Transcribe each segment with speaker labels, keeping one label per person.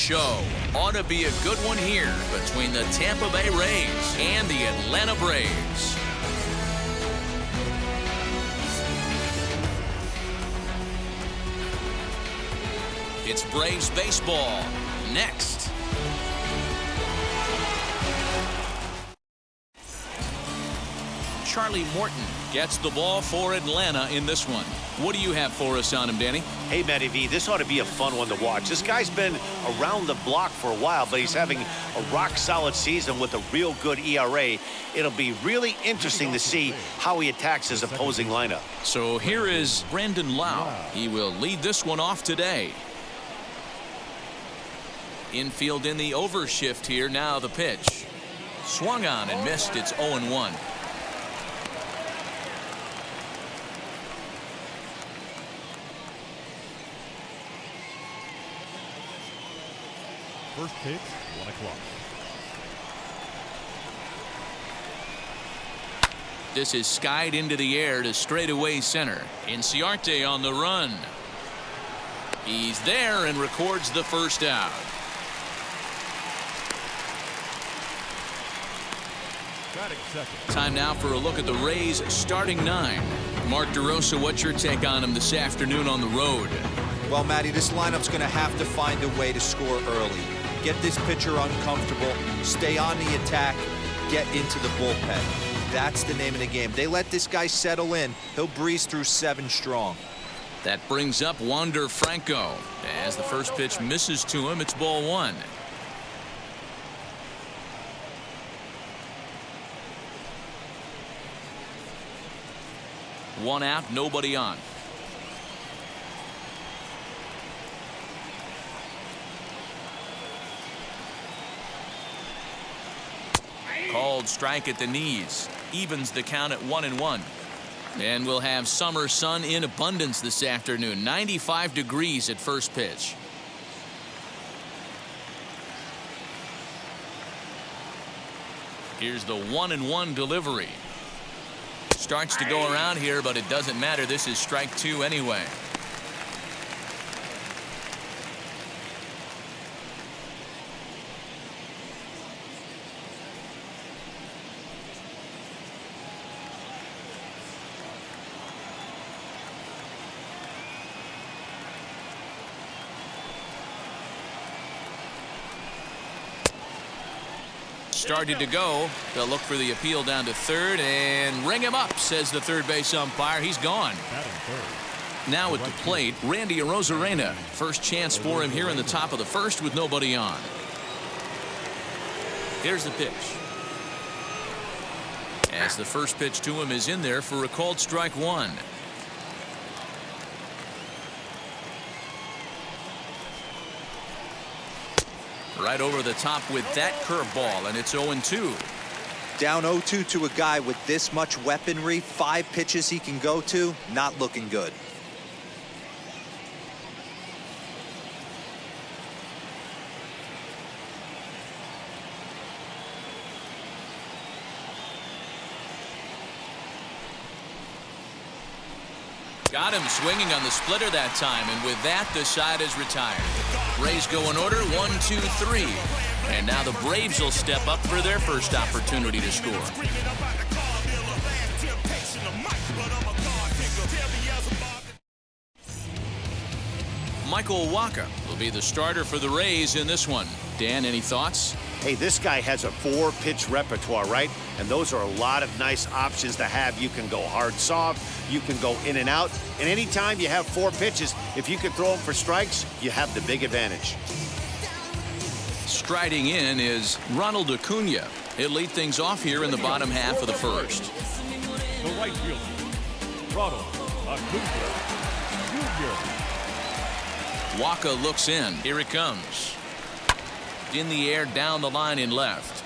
Speaker 1: show. Ought to be a good one here between the Tampa Bay Rays and the Atlanta Braves. It's Braves baseball next. Charlie Morton gets the ball for Atlanta in this one. What do you have for us on him, Danny?
Speaker 2: Hey, Matty V, this ought to be a fun one to watch. This guy's been around the block for a while, but he's having a rock-solid season with a real good ERA. It'll be really interesting to see how he attacks his opposing lineup.
Speaker 1: So here is Brandon Lau. He will lead this one off today. Infield in the overshift here. Now the pitch. Swung on and missed. It's 0-1.
Speaker 3: First pitch, 1 o'clock.
Speaker 1: This is skied into the air to straightaway center. Inciarte on the run. He's there and records the first out. Time now for a look at the Rays starting 9. Mark DeRosa, what's your take on him this afternoon on the road?
Speaker 4: Well, Matty, this lineup's going to have to find a way to score early. Get this pitcher uncomfortable, stay on the attack, get into the bullpen. That's the name of the game. They let this guy settle in, he'll breeze through 7 strong.
Speaker 1: That brings up Wander Franco. As the first pitch misses to him, it's ball 1. One out, nobody on. Called strike at the knees. Evens the count at 1-1. And we'll have summer sun in abundance this afternoon. 95 degrees at first pitch. Here's the 1-1 delivery. Starts to go around here, but it doesn't matter. This is strike 2 anyway. Started to go. They'll look for the appeal down to third and ring him up, says the third base umpire. He's gone. Now at the plate, Randy Arozarena. First chance for him here in the top of the first with nobody on. Here's the pitch. As the first pitch to him is in there for a called strike 1. Right over the top with that curveball, and it's 0-2.
Speaker 4: Down 0-2 to a guy with this much weaponry, 5 pitches he can go to, not looking good.
Speaker 1: Got him swinging on the splitter that time, and with that, the side is retired. Rays go in order, 1, 2, 3. And now the Braves will step up for their first opportunity to score. Michael Wacha will be the starter for the Rays in this one. Dan, any thoughts?
Speaker 2: Hey, this guy has a 4-pitch repertoire, right? And those are a lot of nice options to have. You can go hard, soft. You can go in and out. And anytime you have 4 pitches, if you can throw them for strikes, you have the big advantage.
Speaker 1: Striding in is Ronald Acuna. He'll lead things off here in the bottom half of the first.
Speaker 3: The right fielder, Ronald Acuna Jr.
Speaker 1: Wacha looks in. Here it comes. In the air, down the line in left.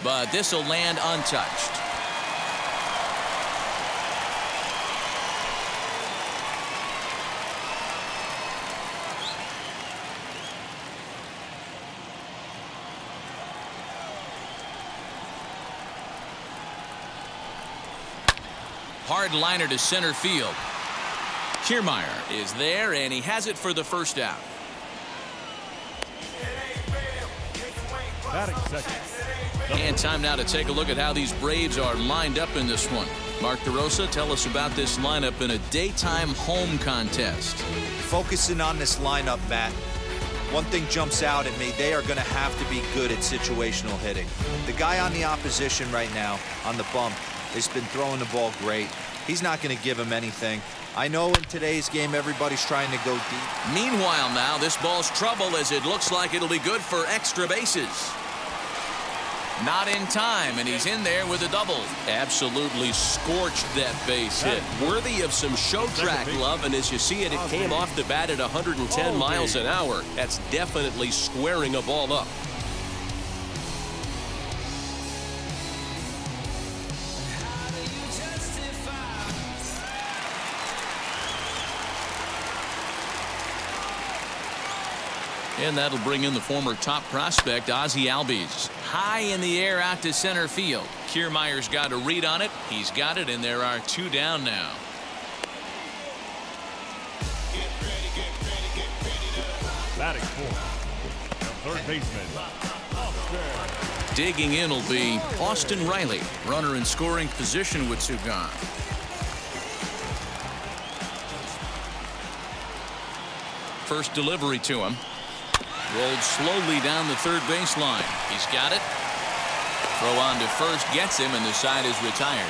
Speaker 1: But this will land untouched. Hard liner to center field. Kiermaier is there, and he has it for the first out.
Speaker 3: Batting second.
Speaker 1: And time now to take a look at how these Braves are lined up in this one. Mark DeRosa, tell us about this lineup in a daytime home contest.
Speaker 4: Focusing on this lineup, Matt, one thing jumps out at me. They are going to have to be good at situational hitting. The guy on the opposition right now on the bump has been throwing the ball great. He's not going to give him anything. I know in today's game everybody's trying to go deep.
Speaker 1: Meanwhile now, this ball's trouble as it looks like it'll be good for extra bases. Not in time, and he's in there with a double. Absolutely scorched that base hit. Worthy of some show track love, and as you see it, it came off the bat at 110 miles an hour. That's definitely squaring a ball up. And that'll bring in the former top prospect, Ozzie Albies. High in the air out to center field. Kiermaier's got a read on it. He's got it, and there are 2 down now.
Speaker 3: Batting fourth. The third baseman.
Speaker 1: Digging in will be Austin Riley. Runner in scoring position with 2 gone. First delivery to him. Rolled slowly down the third baseline. He's got it. Throw on to first gets him, and the side is retired.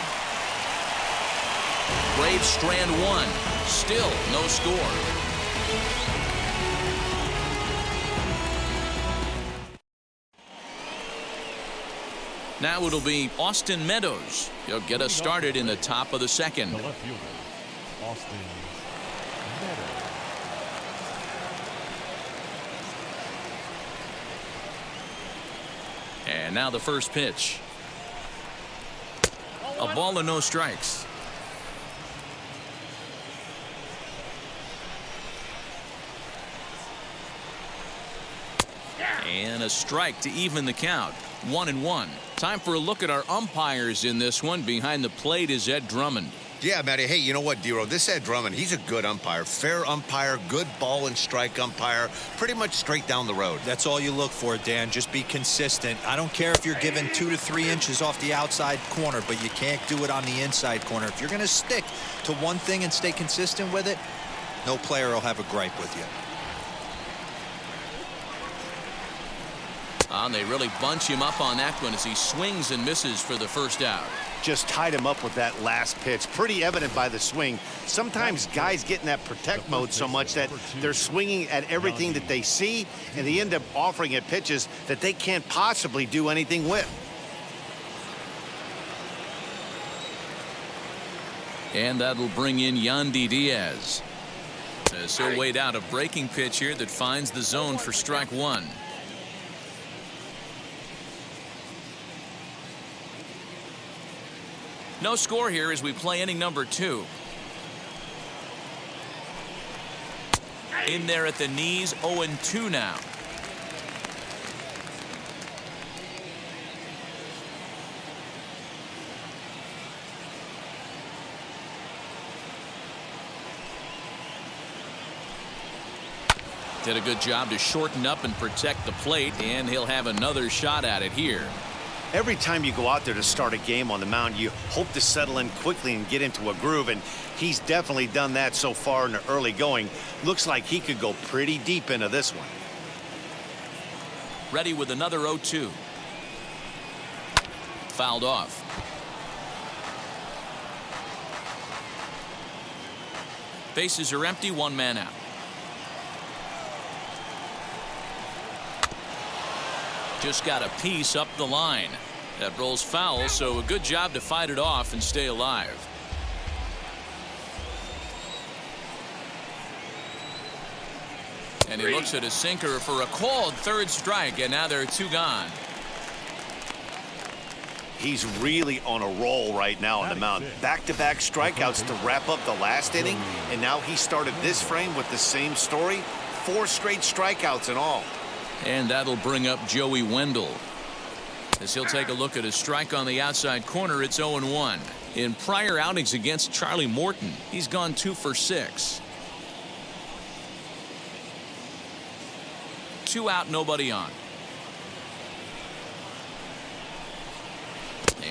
Speaker 1: Braves strand 1. Still no score. Now it'll be Austin Meadows. He'll get us started in the top of the second.
Speaker 3: The left fielder, Austin Meadows.
Speaker 1: And now the first pitch. A ball and no strikes. And a strike to even the count. 1-1. Time for a look at our umpires in this one. Behind the plate is Ed Drummond.
Speaker 2: Yeah, Matty. Hey, you know what, Dero? This Ed Drummond, he's a good umpire. Fair umpire, good ball and strike umpire. Pretty much straight down the road.
Speaker 4: That's all you look for, Dan. Just be consistent. I don't care if you're given 2 to 3 inches off the outside corner, but you can't do it on the inside corner. If you're going to stick to one thing and stay consistent with it, no player will have a gripe with you.
Speaker 1: And they really bunch him up on that one as he swings and misses for the first out.
Speaker 2: Just tied him up with that last pitch. Pretty evident by the swing. Sometimes guys get in that protect mode so much that they're swinging at everything that they see, and they end up offering at pitches that they can't possibly do anything with.
Speaker 1: And that'll bring in Yandy Diaz. As he'll wait out a breaking pitch here that finds the zone for strike 1. No score here as we play inning number 2. In there at the knees, 0-2 now. Did a good job to shorten up and protect the plate, and he'll have another shot at it here.
Speaker 2: Every time you go out there to start a game on the mound, you hope to settle in quickly and get into a groove, and he's definitely done that so far in the early going. Looks like he could go pretty deep into this one.
Speaker 1: Ready with another 0-2. Fouled off. Bases are empty, 1 man out. Just got a piece up the line. That rolls foul, so a good job to fight it off and stay alive. And he looks at a sinker for a called third strike, and now there are 2 gone.
Speaker 2: He's really on a roll right now on the mound. Back-to-back strikeouts to wrap up the last inning, and now he started this frame with the same story. 4 straight strikeouts in all.
Speaker 1: And that'll bring up Joey Wendell. As he'll take a look at a strike on the outside corner, it's 0-1. In prior outings against Charlie Morton, he's gone 2 for 6. 2 out, nobody on.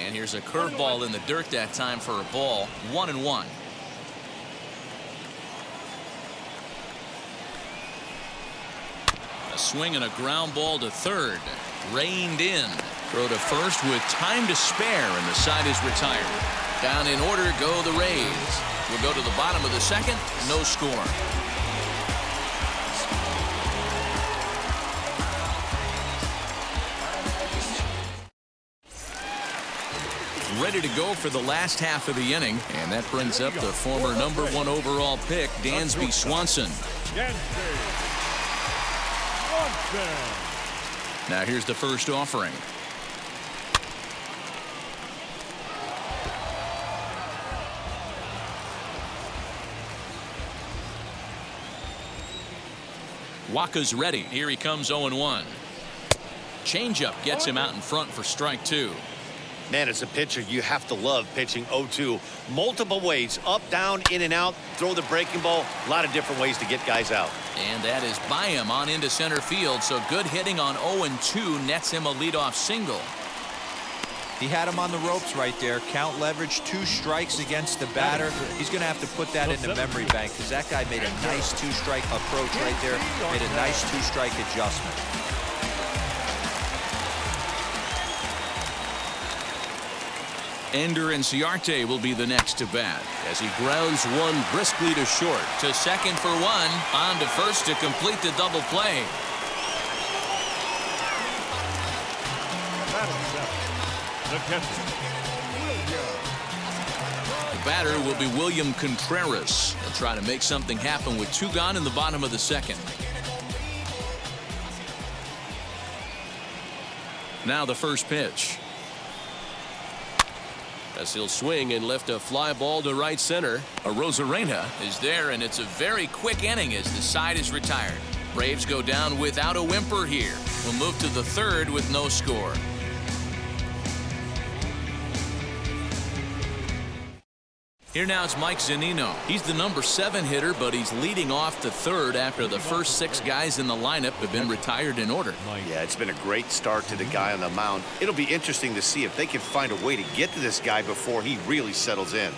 Speaker 1: And here's a curveball in the dirt that time for a ball. 1-1. A swing and a ground ball to third. Reined in. Throw to first with time to spare, and the side is retired. Down in order go the Rays. We'll go to the bottom of the second. No score. Ready to go for the last half of the inning, and that brings up the former #1 overall pick, Dansby Swanson. Now here's the first offering. Waka's ready. Here he comes 0-1. Changeup gets him out in front for strike 2.
Speaker 2: Man, as a pitcher, you have to love pitching 0-2. Multiple ways, up, down, in and out, throw the breaking ball. A lot of different ways to get guys out.
Speaker 1: And that is by him on into center field. So good hitting on 0-2 nets him a leadoff single.
Speaker 4: He had him on the ropes right there. Count leverage, 2 strikes against the batter. He's going to have to put that in the memory bank because that guy made a nice 2-strike approach right there. Made a nice 2-strike adjustment.
Speaker 1: Ender Inciarte will be the next to bat as he grounds one briskly to short. To second for 1. On to first to complete the double play. The batter will be William Contreras. He'll try to make something happen with 2 gone in the bottom of the second. Now the first pitch. As he'll swing and lift a fly ball to right center. Arozarena is there, and it's a very quick inning as the side is retired. Braves go down without a whimper here. We'll move to the third with no score. Here now it's Mike Zunino. He's the #7 hitter, but he's leading off the third after the first 6 guys in the lineup have been retired in order.
Speaker 2: Yeah, it's been a great start to the guy on the mound. It'll be interesting to see if they can find a way to get to this guy before he really settles in.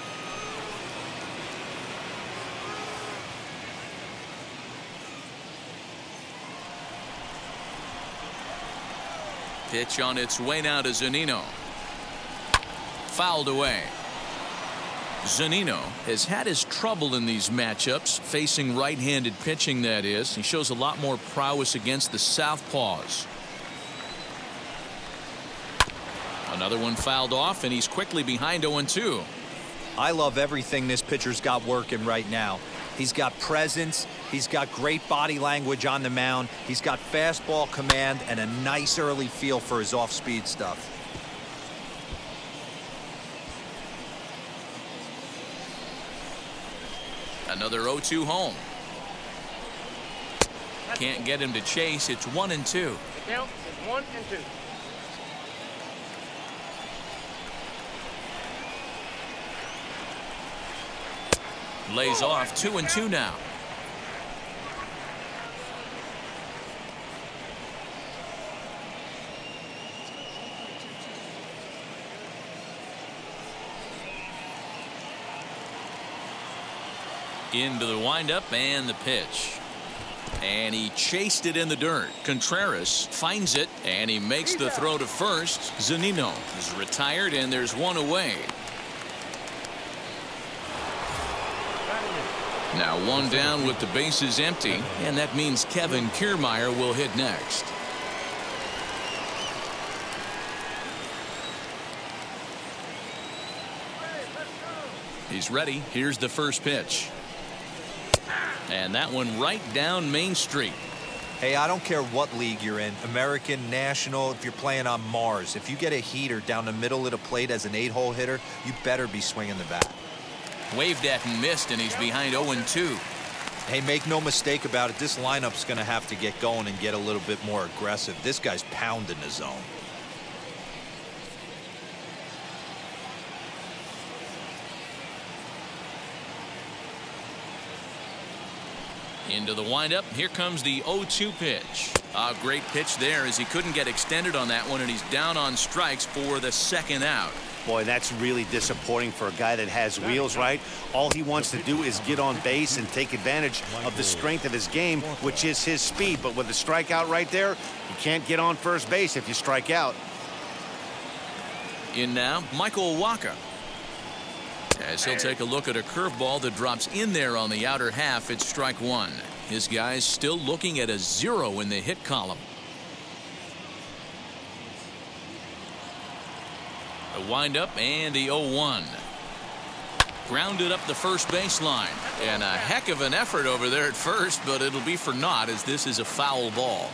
Speaker 1: Pitch on its way now to Zunino. Fouled away. Zunino has had his trouble in these matchups, facing right-handed pitching, that is. He shows a lot more prowess against the southpaws. Another one fouled off, and he's quickly behind 0-2.
Speaker 4: I love everything this pitcher's got working right now. He's got presence. He's got great body language on the mound. He's got fastball command and a nice early feel for his off-speed stuff.
Speaker 1: Another 0-2 home. Can't get him to chase. It's 1-2.
Speaker 5: The count is 1-2.
Speaker 1: Lays off 2-2 now. Into the windup and the pitch. And he chased it in the dirt. Contreras finds it, and he makes the throw to first. Zunino is retired, and there's 1 away. Now 1 down with the bases empty, and that means Kevin Kiermaier will hit next. He's ready. Here's the first pitch. And that one right down Main Street.
Speaker 4: Hey, I don't care what league you're in, American, National, if you're playing on Mars. If you get a heater down the middle of the plate as an 8-hole hitter, you better be swinging the bat.
Speaker 1: Waved at and missed, and he's behind 0-2.
Speaker 4: Hey, make no mistake about it, this lineup's going to have to get going and get a little bit more aggressive. This guy's pounding the zone.
Speaker 1: Into the windup. Here comes the 0-2 pitch. A great pitch there as he couldn't get extended on that one, and he's down on strikes for the second out.
Speaker 2: Boy, that's really disappointing for a guy that has wheels, right? All he wants to do is get on base and take advantage of the strength of his game, which is his speed. But with a strikeout right there, you can't get on first base if you strike out.
Speaker 1: In now, Michael Wacha. As he'll take a look at a curveball that drops in there on the outer half, it's strike one. His guy's still looking at a 0 in the hit column. The windup and the 0-1. Grounded up the first baseline. And a heck of an effort over there at first, but it'll be for naught as this is a foul ball.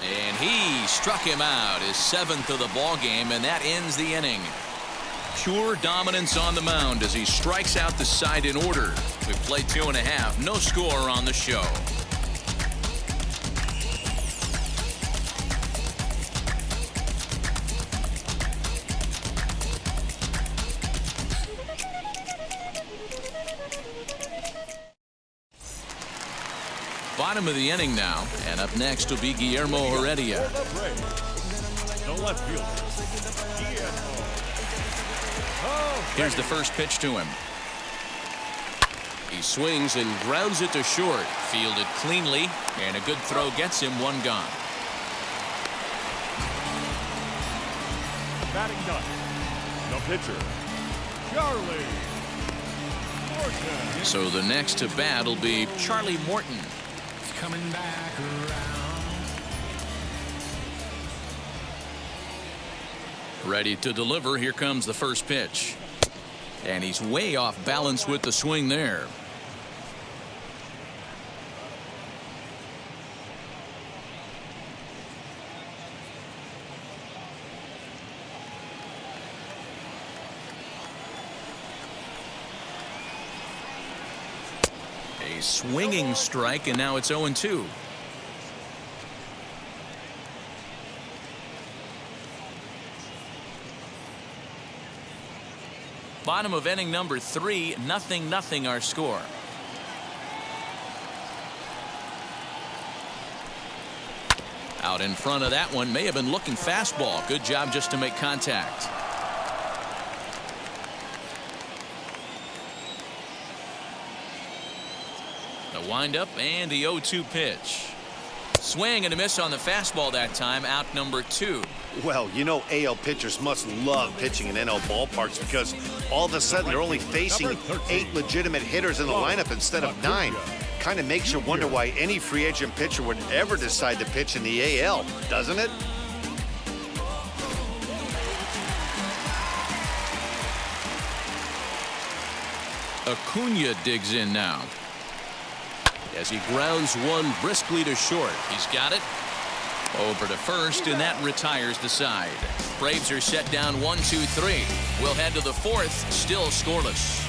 Speaker 1: And he struck him out, his 7th of the ball game, and that ends the inning. Pure dominance on the mound as he strikes out the side in order. We play 2.5, no score on the show. Bottom of the inning now, and up next will be Guillermo Heredia.
Speaker 3: The left fielder, Guillermo.
Speaker 1: Here's the first pitch to him. He swings and grounds it to short. Fielded cleanly, and a good throw gets him one gone.
Speaker 3: Batting ninth, the pitcher, Charlie Morton.
Speaker 1: So the next to bat will be Charlie Morton.
Speaker 6: Coming back around.
Speaker 1: Ready to deliver. Here comes the first pitch. And he's way off balance with the swing there. A swinging strike, and now it's 0-2. Bottom of inning number 3, 0-0 our score. Out in front of that one, may have been looking fastball. Good job just to make contact. The windup and the 0-2 pitch. Swing and a miss on the fastball that time. Out number 2.
Speaker 2: Well, you know AL pitchers must love pitching in NL ballparks because all of a sudden they're only facing 8 legitimate hitters in the lineup instead of 9. Kind of makes you wonder why any free agent pitcher would ever decide to pitch in the AL, doesn't it?
Speaker 1: Acuna digs in now. As he grounds one briskly to short. He's got it. Over to first, and that retires the side. Braves are set down 1-2-3. We'll head to the 4th, still scoreless.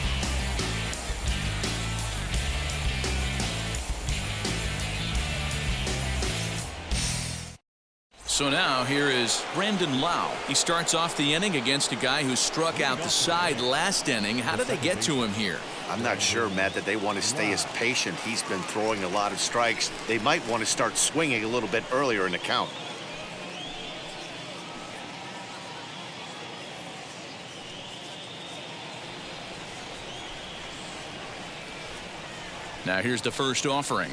Speaker 1: So now here is Brandon Lau. He starts off the inning against a guy who struck out the side last inning. How did they get to him here?
Speaker 2: I'm not sure, Matt, that they want to stay as patient. He's been throwing a lot of strikes. They might want to start swinging a little bit earlier in the count.
Speaker 1: Now here's the first offering.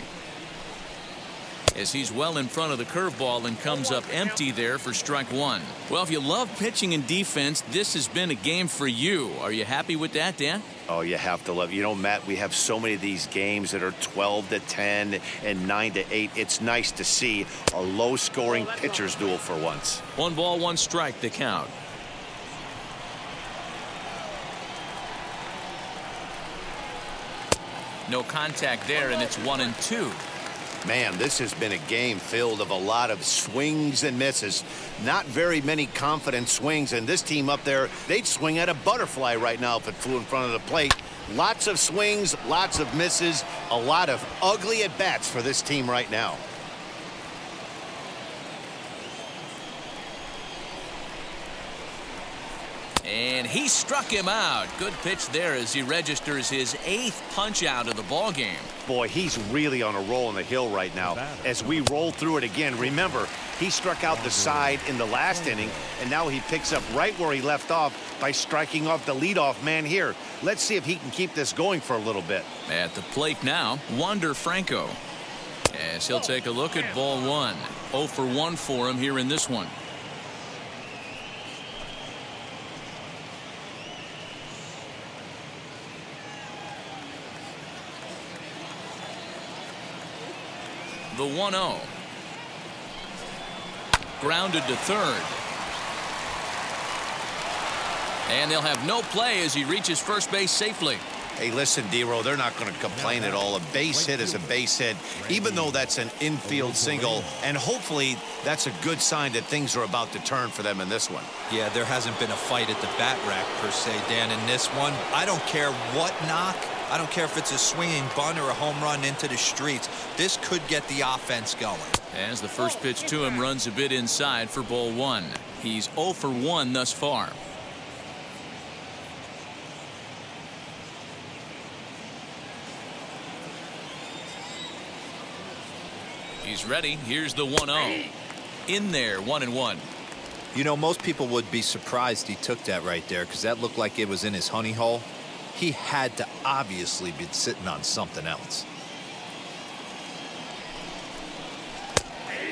Speaker 1: As he's well in front of the curveball and comes up empty there for strike 1. Well, if you love pitching and defense, this has been a game for you. Are you happy with that, Dan?
Speaker 2: Oh, you have to love. You know, Matt, we have so many of these games that are 12-10 and 9-8. It's nice to see a low-scoring pitcher's duel for once.
Speaker 1: 1 ball, 1 strike, the count. No contact there, and it's 1-2.
Speaker 2: Man, this has been a game filled of a lot of swings and misses. Not very many confident swings, and this team up there, they'd swing at a butterfly right now if it flew in front of the plate. Lots of swings, lots of misses, a lot of ugly at-bats for this team right now.
Speaker 1: And he struck him out. Good pitch there as he registers his 8th punch out of the ball game.
Speaker 2: Boy, he's really on a roll on the hill right now. As we roll through it again, remember, he struck out the side in the last inning, and now he picks up right where he left off by striking off the leadoff man here. Let's see if he can keep this going for a little bit.
Speaker 1: At the plate now, Wander Franco. As he'll take a look at ball 1. 0 for 1 for him here in this one. The 1-0. Grounded to third. And they'll have no play as he reaches first base safely.
Speaker 2: Hey, listen, D-Row, they're not going to complain at all. A base hit is a base hit, even though that's an infield single. And hopefully that's a good sign that things are about to turn for them in this one.
Speaker 4: Yeah, there hasn't been a fight at the bat rack, per se, Dan, in this one. I don't care what knock. I don't care if it's a swinging bunt or a home run into the streets. This could get the offense going.
Speaker 1: As the first pitch to him runs a bit inside for ball 1. He's 0 for 1 thus far. He's ready. Here's the 1-0. In there, 1-1.
Speaker 4: You know, most people would be surprised he took that right there because that looked like it was in his honey hole. He had to obviously be sitting on something else.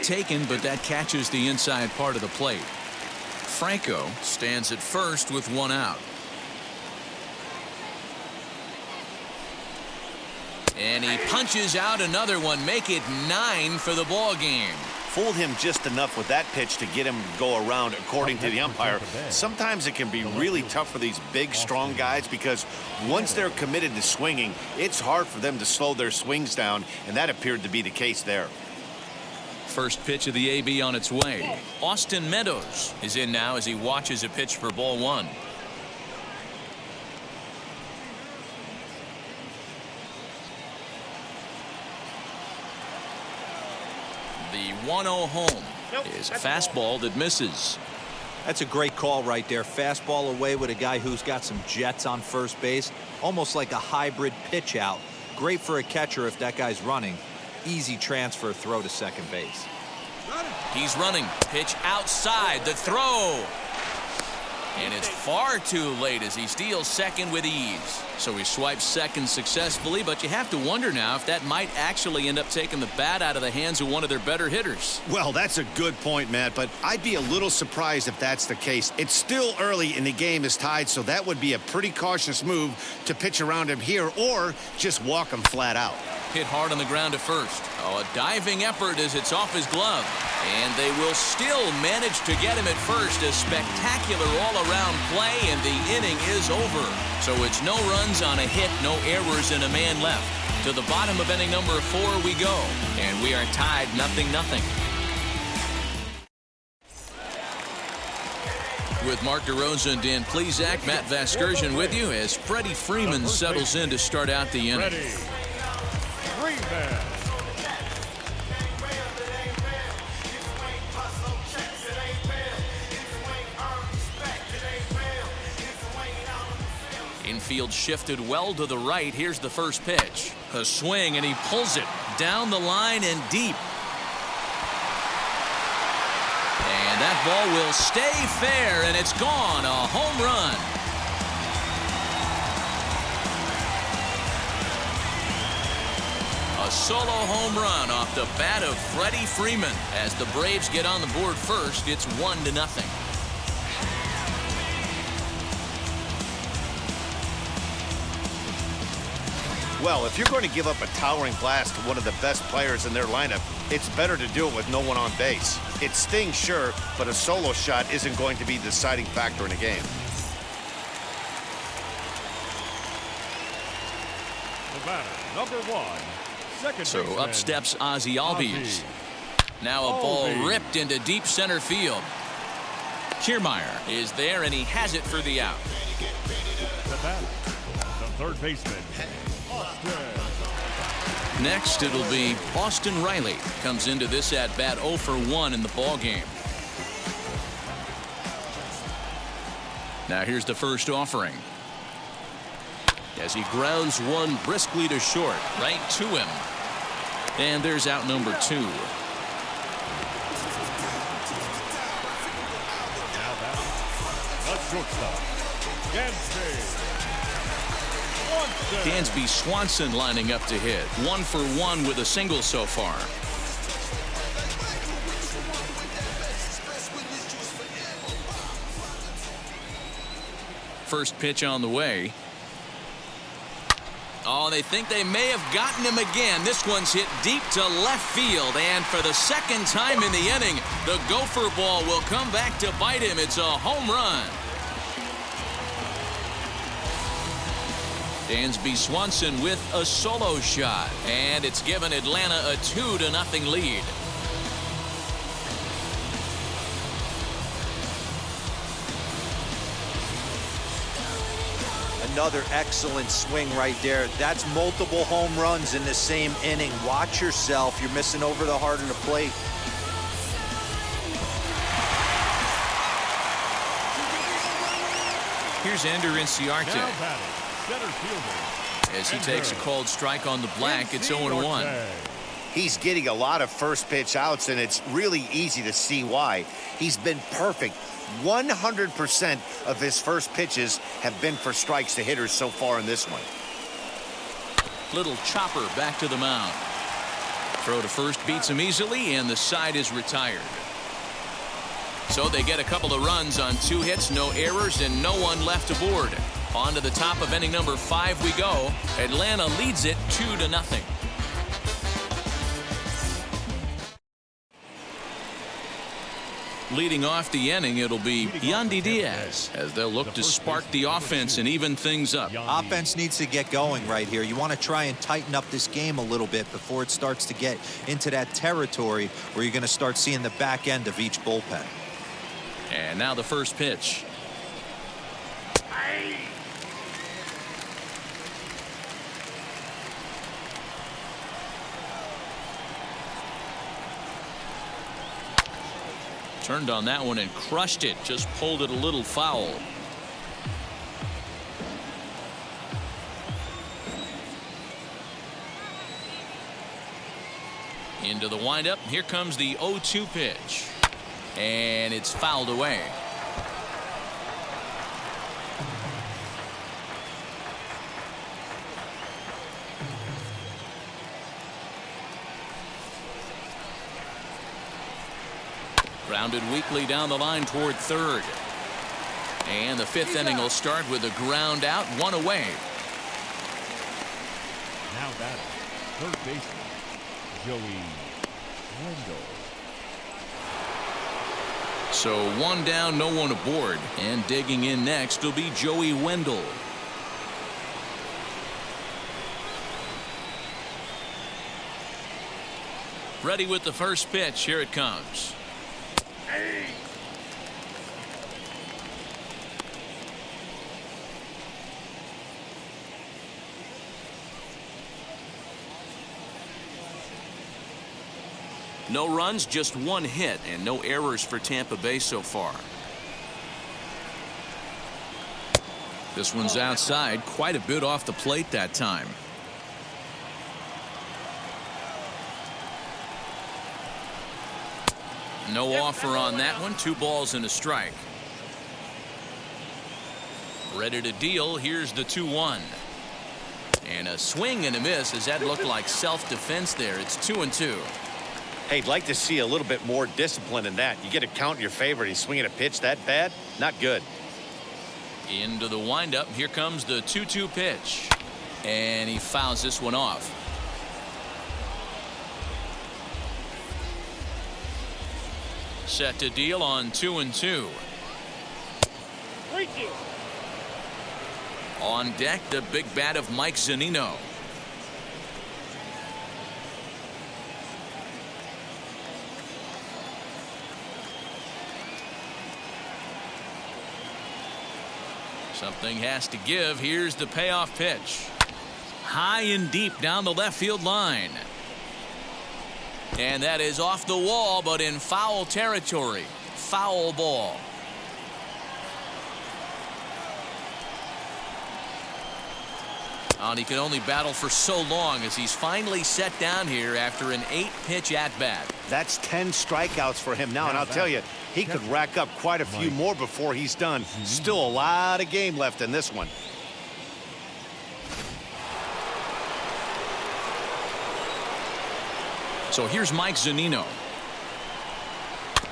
Speaker 1: Taken, but that catches the inside part of the plate. Franco stands at first with 1 out. And he punches out another one. Make it 9 for the ball game.
Speaker 2: Fooled him just enough with that pitch to get him to go around, according to the umpire. Sometimes it can be really tough for these big, strong guys because once they're committed to swinging, it's hard for them to slow their swings down, and that appeared to be the case there.
Speaker 1: First pitch of the AB on its way. Austin Meadows is in now as he watches a pitch for ball 1. The 1-0 home is a fastball that misses.
Speaker 4: That's a great call right there. Fastball away with a guy who's got some jets on first base. Almost like a hybrid pitch out. Great for a catcher if that guy's running. Easy transfer throw to second base.
Speaker 1: He's running. Pitch outside. The throw. And it's far too late as he steals second with ease. So he swipes second successfully, but you have to wonder now if that might actually end up taking the bat out of the hands of one of their better hitters.
Speaker 2: Well, that's a good point, Matt, but I'd be a little surprised if that's the case. It's still early and the game is tied, so that would be a pretty cautious move to pitch around him here or just walk him flat out.
Speaker 1: Hit hard on the ground to first. Oh, a diving effort as it's off his glove. And they will still manage to get him at first. A spectacular all-around play, and the inning is over. So it's no runs on a hit, no errors, and a man left. To the bottom of inning number 4 we go. And we are tied 0-0. With Mark DeRosa and Dan Plesac, Matt Vasgersian with you as Freddie Freeman settles in to start out the inning. Infield shifted well to the right. Here's the first pitch. A swing, and he pulls it down the line and deep. And that ball will stay fair, and it's gone. A home run. A solo home run off the bat of Freddie Freeman. As the Braves get on the board first, it's 1-0.
Speaker 2: Well, if you're going to give up a towering blast to one of the best players in their lineup, it's better to do it with no one on base. It stings, sure, but a solo shot isn't going to be the deciding factor in a game.
Speaker 3: The batter, number 1, second
Speaker 1: So
Speaker 3: baseman,
Speaker 1: up steps Ozzie Albies. Now a ball ripped into deep center field. Kiermaier is there, and he has it for the out.
Speaker 3: The batter, the third baseman, Austin.
Speaker 1: Next, it'll be Austin Riley. Comes into this at-bat 0 for 1 in the ball game. Now here's the first offering. As he grounds one briskly to short, right to him. And there's out number 2.
Speaker 3: Now that's the shortstop,
Speaker 1: Dansby Swanson lining up to hit. 1 for 1 with a single so far. First pitch on the way. Oh, they think they may have gotten him again. This one's hit deep to left field. And for the second time in the inning, the gopher ball will come back to bite him. It's a home run. Dansby Swanson with a solo shot. And it's given Atlanta a 2-0 lead.
Speaker 4: Another excellent swing right there. That's multiple home runs in the same inning. Watch yourself. You're missing over the heart of the plate.
Speaker 1: Here's Ender Inciarte.
Speaker 3: Now batting, center fielder.
Speaker 1: As he takes a called strike on the black, it's 0-1.
Speaker 2: He's getting a lot of first pitch outs, and it's really easy to see why. He's been perfect. 100% of his first pitches have been for strikes to hitters so far in this one.
Speaker 1: Little chopper back to the mound. Throw to first beats him easily, and the side is retired. So they get a couple of runs on 2 hits, no errors, and no one left aboard. On to the top of inning number 5 we go. Atlanta leads it 2-0. Leading off the inning, it'll be Yandy Diaz as they'll look to spark the offense and even things up.
Speaker 4: Offense needs to get going right here. You want to try and tighten up this game a little bit before it starts to get into that territory where you're going to start seeing the back end of each bullpen.
Speaker 1: And now the first pitch. Turned on that one and crushed it. Just pulled it a little foul. Into the windup. Here comes the 0-2 pitch. And it's fouled away. Grounded weakly down the line toward third. And the 5th inning will start with a ground out, 1 away.
Speaker 3: Now batting, third baseman, Joey Wendell.
Speaker 1: So 1 down, no one aboard. And digging in next will be Joey Wendell. Ready with the first pitch. Here it comes. No runs, just 1 hit, and no errors for Tampa Bay so far. This one's outside, quite a bit off the plate that time. No offer on that one. 2 balls and a strike. Ready to deal. Here's the 2-1. And a swing and a miss. As that looked like self-defense there. It's 2-2.
Speaker 2: Hey, I'd like to see a little bit more discipline in that. You get a count in your favor. He's swinging a pitch that bad. Not good.
Speaker 1: Into the windup. Here comes the 2-2 pitch. And he fouls this one off. Set to deal on 2-2. On deck, the big bat of Mike Zunino. Something has to give. Here's the payoff pitch. High and deep down the left field line. And that is off the wall, but in foul territory. Foul ball. And he can only battle for so long as he's finally set down here after an 8-pitch at-bat.
Speaker 2: That's 10 strikeouts for him now, and I'll tell you, he could rack up quite a few more before he's done. Still a lot of game left in this one.
Speaker 1: So here's Mike Zunino.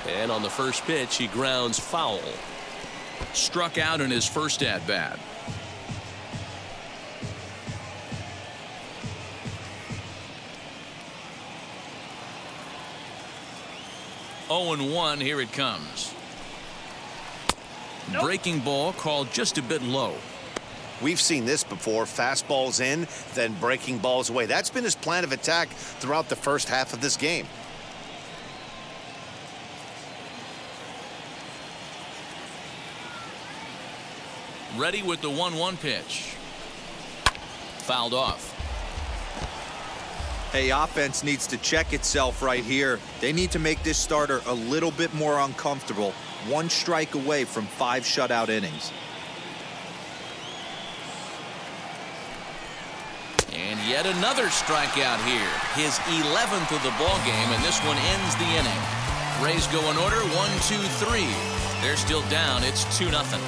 Speaker 1: And on the first pitch, he grounds foul. Struck out in his first at-bat. Oh, 0-1, here it comes. Nope. Breaking ball called just a bit low.
Speaker 2: We've seen this before. Fastballs in, then breaking balls away. That's been his plan of attack throughout the first half of this game.
Speaker 1: Ready with the 1-1 pitch. Fouled off.
Speaker 4: Hey, offense needs to check itself right here. They need to make this starter a little bit more uncomfortable. 1 strike away from 5 shutout innings.
Speaker 1: And yet another strikeout here. His 11th of the ball game, and this one ends the inning. Rays go in order, 1-2-3. They're still down. It's 2-0.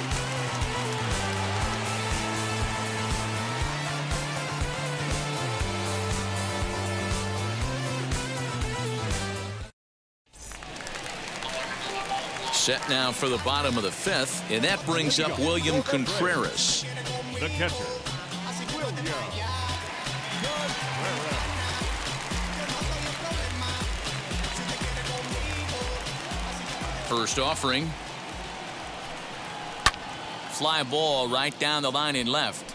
Speaker 1: Set now for the bottom of the 5th, and that brings up William Contreras.
Speaker 3: The catcher.
Speaker 1: First offering. Fly ball right down the line in left.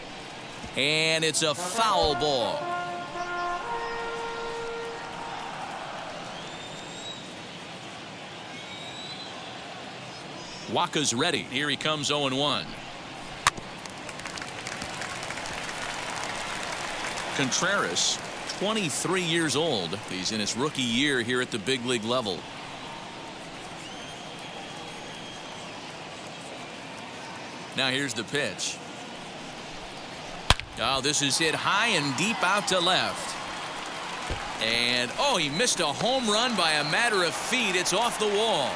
Speaker 1: And it's a foul ball. Waka's ready. Here he comes 0-1. Contreras, 23 years old. He's in his rookie year here at the big league level. Now here's the pitch. Oh, this is hit high and deep out to left. And, oh, he missed a home run by a matter of feet. It's off the wall.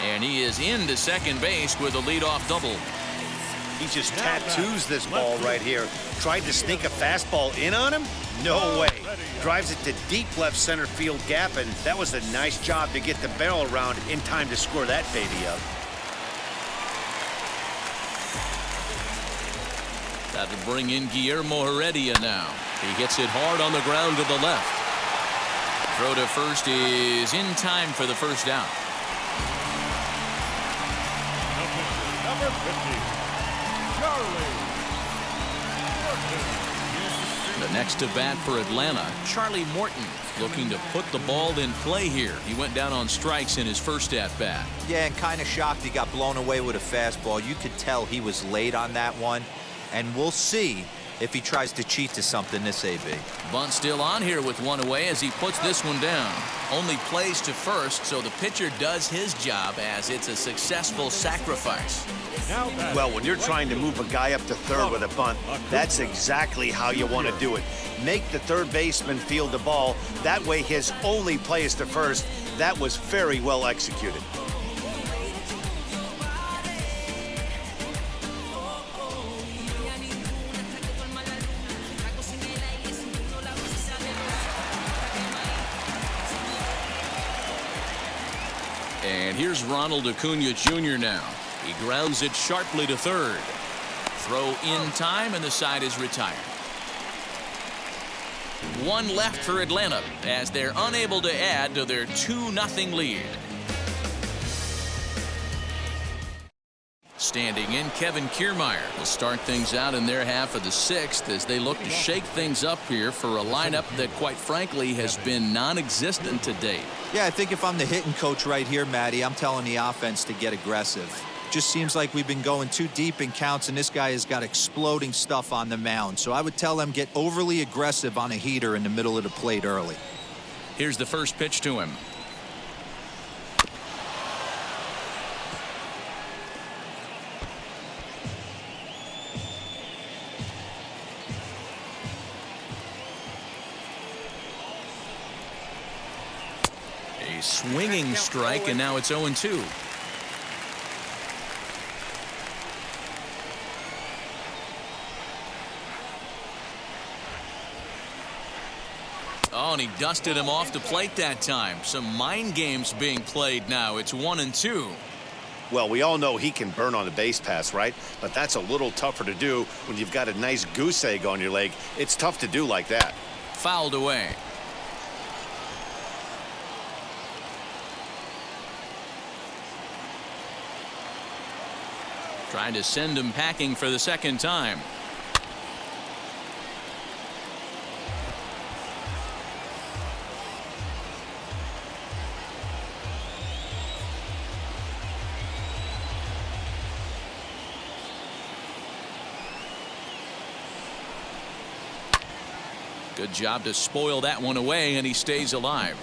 Speaker 1: And he is into second base with a leadoff double.
Speaker 2: He just tattoos this ball right here. Tried to sneak a fastball in on him? No way. Drives it to deep left center field gap, and that was a nice job to get the barrel around in time to score that baby up.
Speaker 1: Got to bring in Guillermo Heredia now. He hits it hard on the ground to the left. Throw to first is in time for the first out.
Speaker 3: Number 50, Charlie.
Speaker 1: The next to bat for Atlanta, Charlie Morton, looking to put the ball in play here. He went down on strikes in his first at-bat.
Speaker 4: Yeah, and kind of shocked he got blown away with a fastball. You could tell he was late on that one. And we'll see if he tries to cheat to something this AB.
Speaker 1: Bunt still on here with one away as he puts this one down. Only plays to first, so the pitcher does his job as it's a successful sacrifice.
Speaker 2: Well, when you're trying to move a guy up to third with a bunt, that's exactly how you want to do it. Make the third baseman field the ball. That way his only play is to first. That was very well executed.
Speaker 1: And here's Ronald Acuna Jr. now. He grounds it sharply to third. Throw in time, and the side is retired. One left for Atlanta as they're unable to add to their 2-0 lead. Standing in, Kevin Kiermaier will start things out in their half of the 6th as they look to shake things up here for a lineup that, quite frankly, has been non-existent to date.
Speaker 4: Yeah, I think if I'm the hitting coach right here, Matty, I'm telling the offense to get aggressive. Just seems like we've been going too deep in counts, and this guy has got exploding stuff on the mound. So I would tell them get overly aggressive on a heater in the middle of the plate early.
Speaker 1: Here's the first pitch to him. A swinging strike, and now it's 0-2. Oh, and he dusted him off the plate that time. Some mind games being played now. It's 1-2.
Speaker 2: Well, we all know he can burn on a base pass, right? But that's a little tougher to do when you've got a nice goose egg on your leg. It's tough to do like that.
Speaker 1: Fouled away. Trying to send him packing for the second time. Good job to spoil that one away, and he stays alive.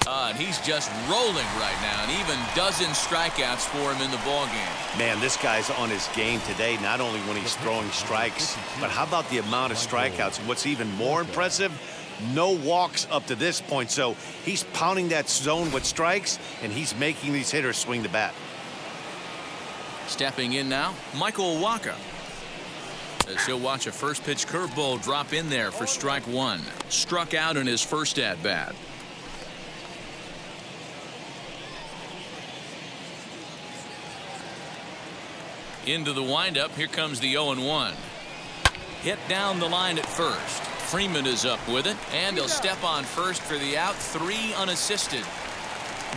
Speaker 1: And he's just rolling right now, and even dozen strikeouts for him in the ballgame.
Speaker 2: Man, this guy's on his game today, not only when he's throwing strikes, but how about the amount of strikeouts? And what's even more impressive, no walks up to this point. So he's pounding that zone with strikes, and he's making these hitters swing the bat.
Speaker 1: Stepping in now, Michael Wacha. As he'll watch a first pitch curveball drop in there for strike one. Struck out in his first at bat. Into the windup. Here comes the 0-1. Hit down the line at first. Freeman is up with it, and he'll step on first for the out. 3 unassisted.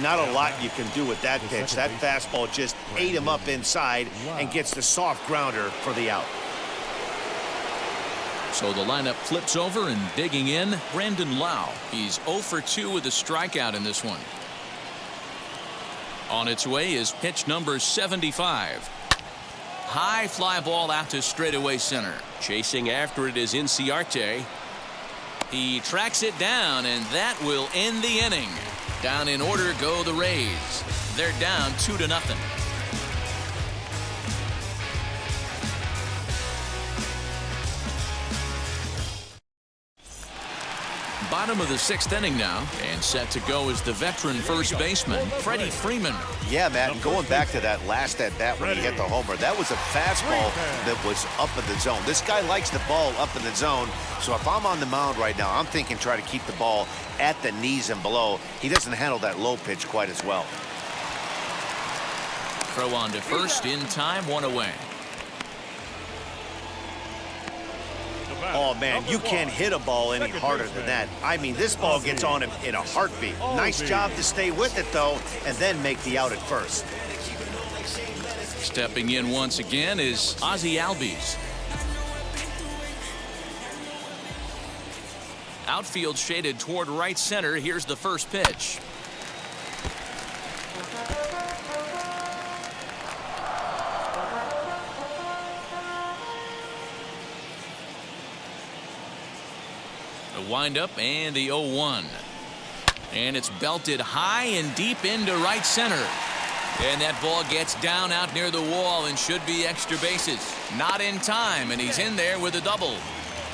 Speaker 2: Not a lot you can do with that pitch. That fastball just ate him up inside and gets the soft grounder for the out.
Speaker 1: So the lineup flips over, and digging in, Brandon Lau. He's 0 for 2 with a strikeout in this one. On its way is pitch number 75. High fly ball out to straightaway center. Chasing after it is Inciarte. He tracks it down, and that will end the inning. Down in order go the Rays. They're down 2-0. Bottom of the 6th inning now, and set to go is the veteran first baseman, Freddie Freeman.
Speaker 2: Yeah, Matt, and going back to that last at bat when he hit the homer, that was a fastball that was up in the zone. This guy likes the ball up in the zone, so if I'm on the mound right now, I'm thinking try to keep the ball at the knees and below. He doesn't handle that low pitch quite as well.
Speaker 1: Throw on to first in time, 1 away.
Speaker 2: Oh, man, you can't hit a ball any harder than that. I mean, this ball gets on him in a heartbeat. Nice job to stay with it, though, and then make the out at first.
Speaker 1: Stepping in once again is Ozzie Albies. Outfield shaded toward right center. Here's the first pitch. Windup and the 0-1, and it's belted high and deep into right center, and that ball gets down out near the wall and should be extra bases. Not in time, and he's in there with a double.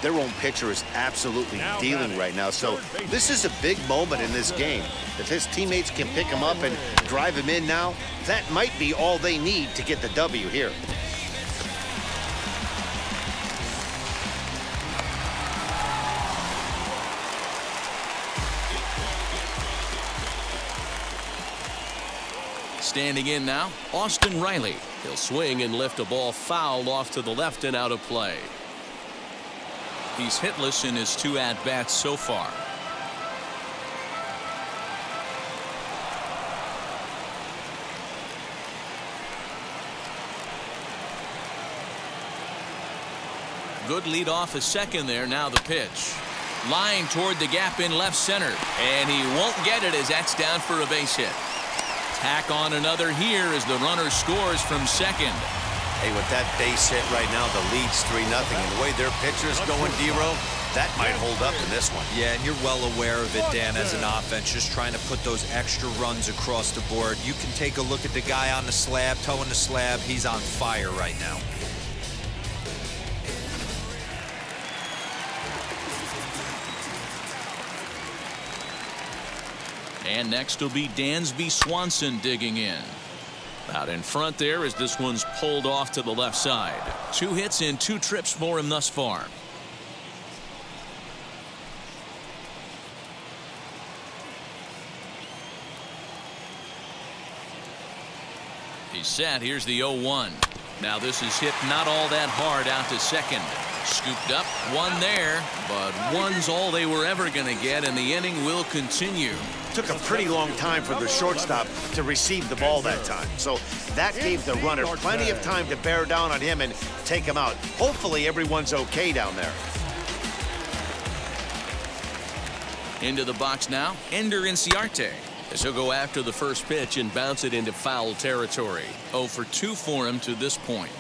Speaker 2: Their own pitcher is absolutely dealing right now, so this is a big moment in this game. If his teammates can pick him up and drive him in now, that might be all they need to get the W here.
Speaker 1: Standing in now, Austin Riley. He'll swing and lift a ball foul off to the left and out of play. He's hitless in his 2 at-bats so far. Good lead off a second there. Now the pitch. Line toward the gap in left center, and he won't get it as that's down for a base hit. Tack on another here as the runner scores from second.
Speaker 2: Hey, with that base hit right now, the lead's 3-0, and the way their pitcher's going, D-Row, that might hold up in this one.
Speaker 4: Yeah, and you're well aware of it, Dan, as an offense, just trying to put those extra runs across the board. You can take a look at the guy on the slab, toeing the slab. He's on fire right now.
Speaker 1: And next will be Dansby Swanson digging in. Out in front there as this one's pulled off to the left side. 2 hits and 2 trips for him thus far. He's set. Here's the 0-1. Now this is hit not all that hard out to second. Scooped up, 1 there, but 1's all they were ever going to get, and the inning will continue.
Speaker 2: Took a pretty long time for the shortstop to receive the ball that time. So that gave the runner plenty of time to bear down on him and take him out. Hopefully everyone's okay down there.
Speaker 1: Into the box now, Ender Inciarte. As he'll go after the first pitch and bounce it into foul territory. 0 for 2 for him to this point.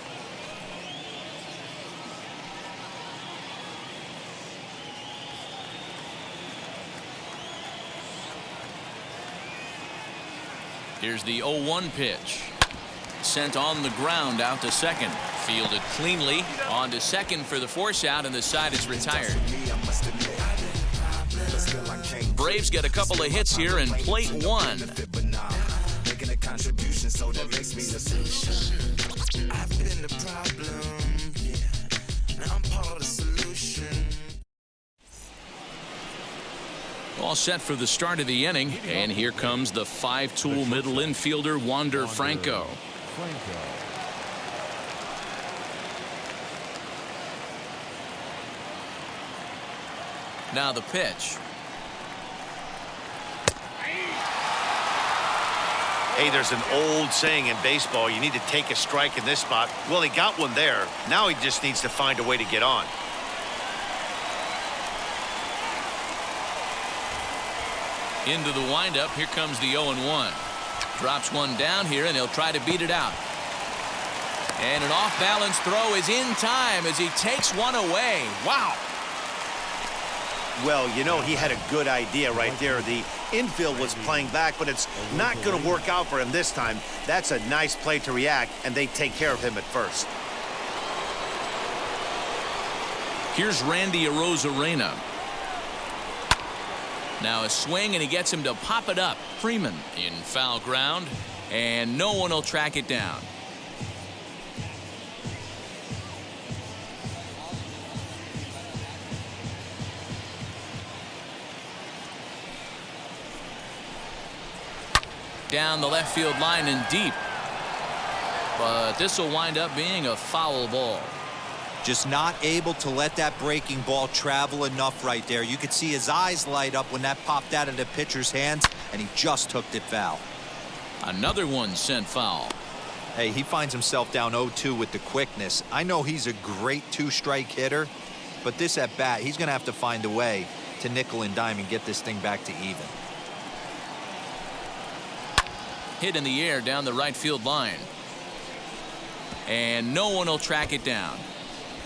Speaker 1: Here's the 0-1 pitch. Sent on the ground out to second. Fielded cleanly on to second for the force out, and the side is retired. Braves get a couple of hits here in plate 1. All set for the start of the inning, and here comes the 5-tool middle infielder Wander Franco. Now the pitch.
Speaker 2: Hey, there's an old saying in baseball, you need to take a strike in this spot. Well, he got one there. Now he just needs to find a way to get on.
Speaker 1: Into the windup. Here comes the 0-1. Drops one down here, and he'll try to beat it out. And an off-balance throw is in time as he takes one away. Wow.
Speaker 2: Well, you know, he had a good idea right there. The infield was playing back, but it's not going to work out for him this time. That's a nice play to react, and they take care of him at first.
Speaker 1: Here's Randy Arozarena. Now a swing, and he gets him to pop it up. Freeman in foul ground, and no one will track it down. Down the left field line and deep. But this will wind up being a foul ball.
Speaker 4: Just not able to let that breaking ball travel enough right there. You could see his eyes light up when that popped out of the pitcher's hands, and he just hooked it foul.
Speaker 1: Another one sent foul.
Speaker 4: Hey, he finds himself down 0-2 with the quickness. I know he's a great 2-strike hitter, but this at bat, he's going to have to find a way to nickel and dime and get this thing back to even.
Speaker 1: Hit in the air down the right field line. And no one will track it down.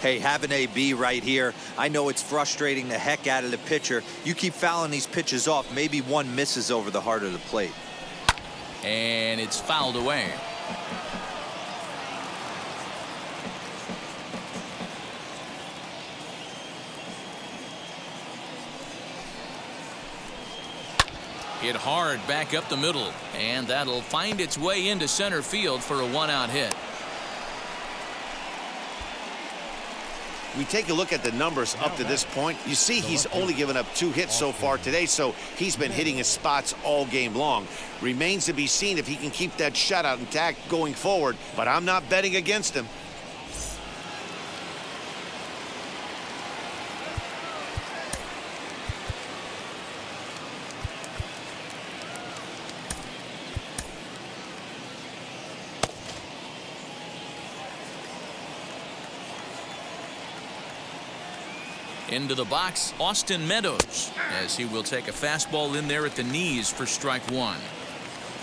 Speaker 4: Hey, have an AB right here. I know it's frustrating the heck out of the pitcher. You keep fouling these pitches off, maybe one misses over the heart of the plate.
Speaker 1: And it's fouled away. Hit hard back up the middle, and that'll find its way into center field for a 1-out hit.
Speaker 2: We take a look at the numbers up to this point. You see he's only given up 2 hits so far today, so he's been hitting his spots all game long. Remains to be seen if he can keep that shutout intact going forward, but I'm not betting against him.
Speaker 1: Into the box, Austin Meadows, as he will take a fastball in there at the knees for strike 1.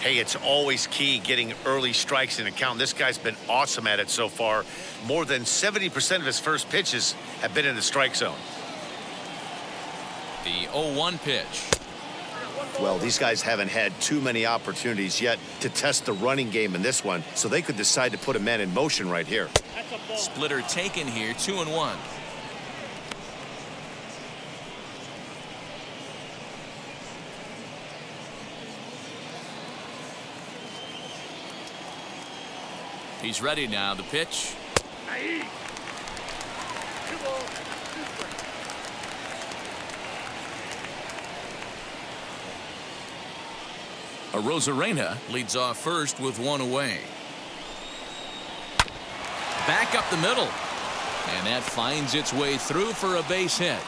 Speaker 2: Hey, it's always key getting early strikes in a count. This guy's been awesome at it so far. More than 70% of his first pitches have been in the strike zone.
Speaker 1: The 0-1 pitch.
Speaker 2: Well, these guys haven't had too many opportunities yet to test the running game in this one, so they could decide to put a man in motion right here.
Speaker 1: Splitter taken here, 2-1. He's ready now. The pitch. Arozarena leads off first with one away. Back up the middle. And that finds its way through for a base hit.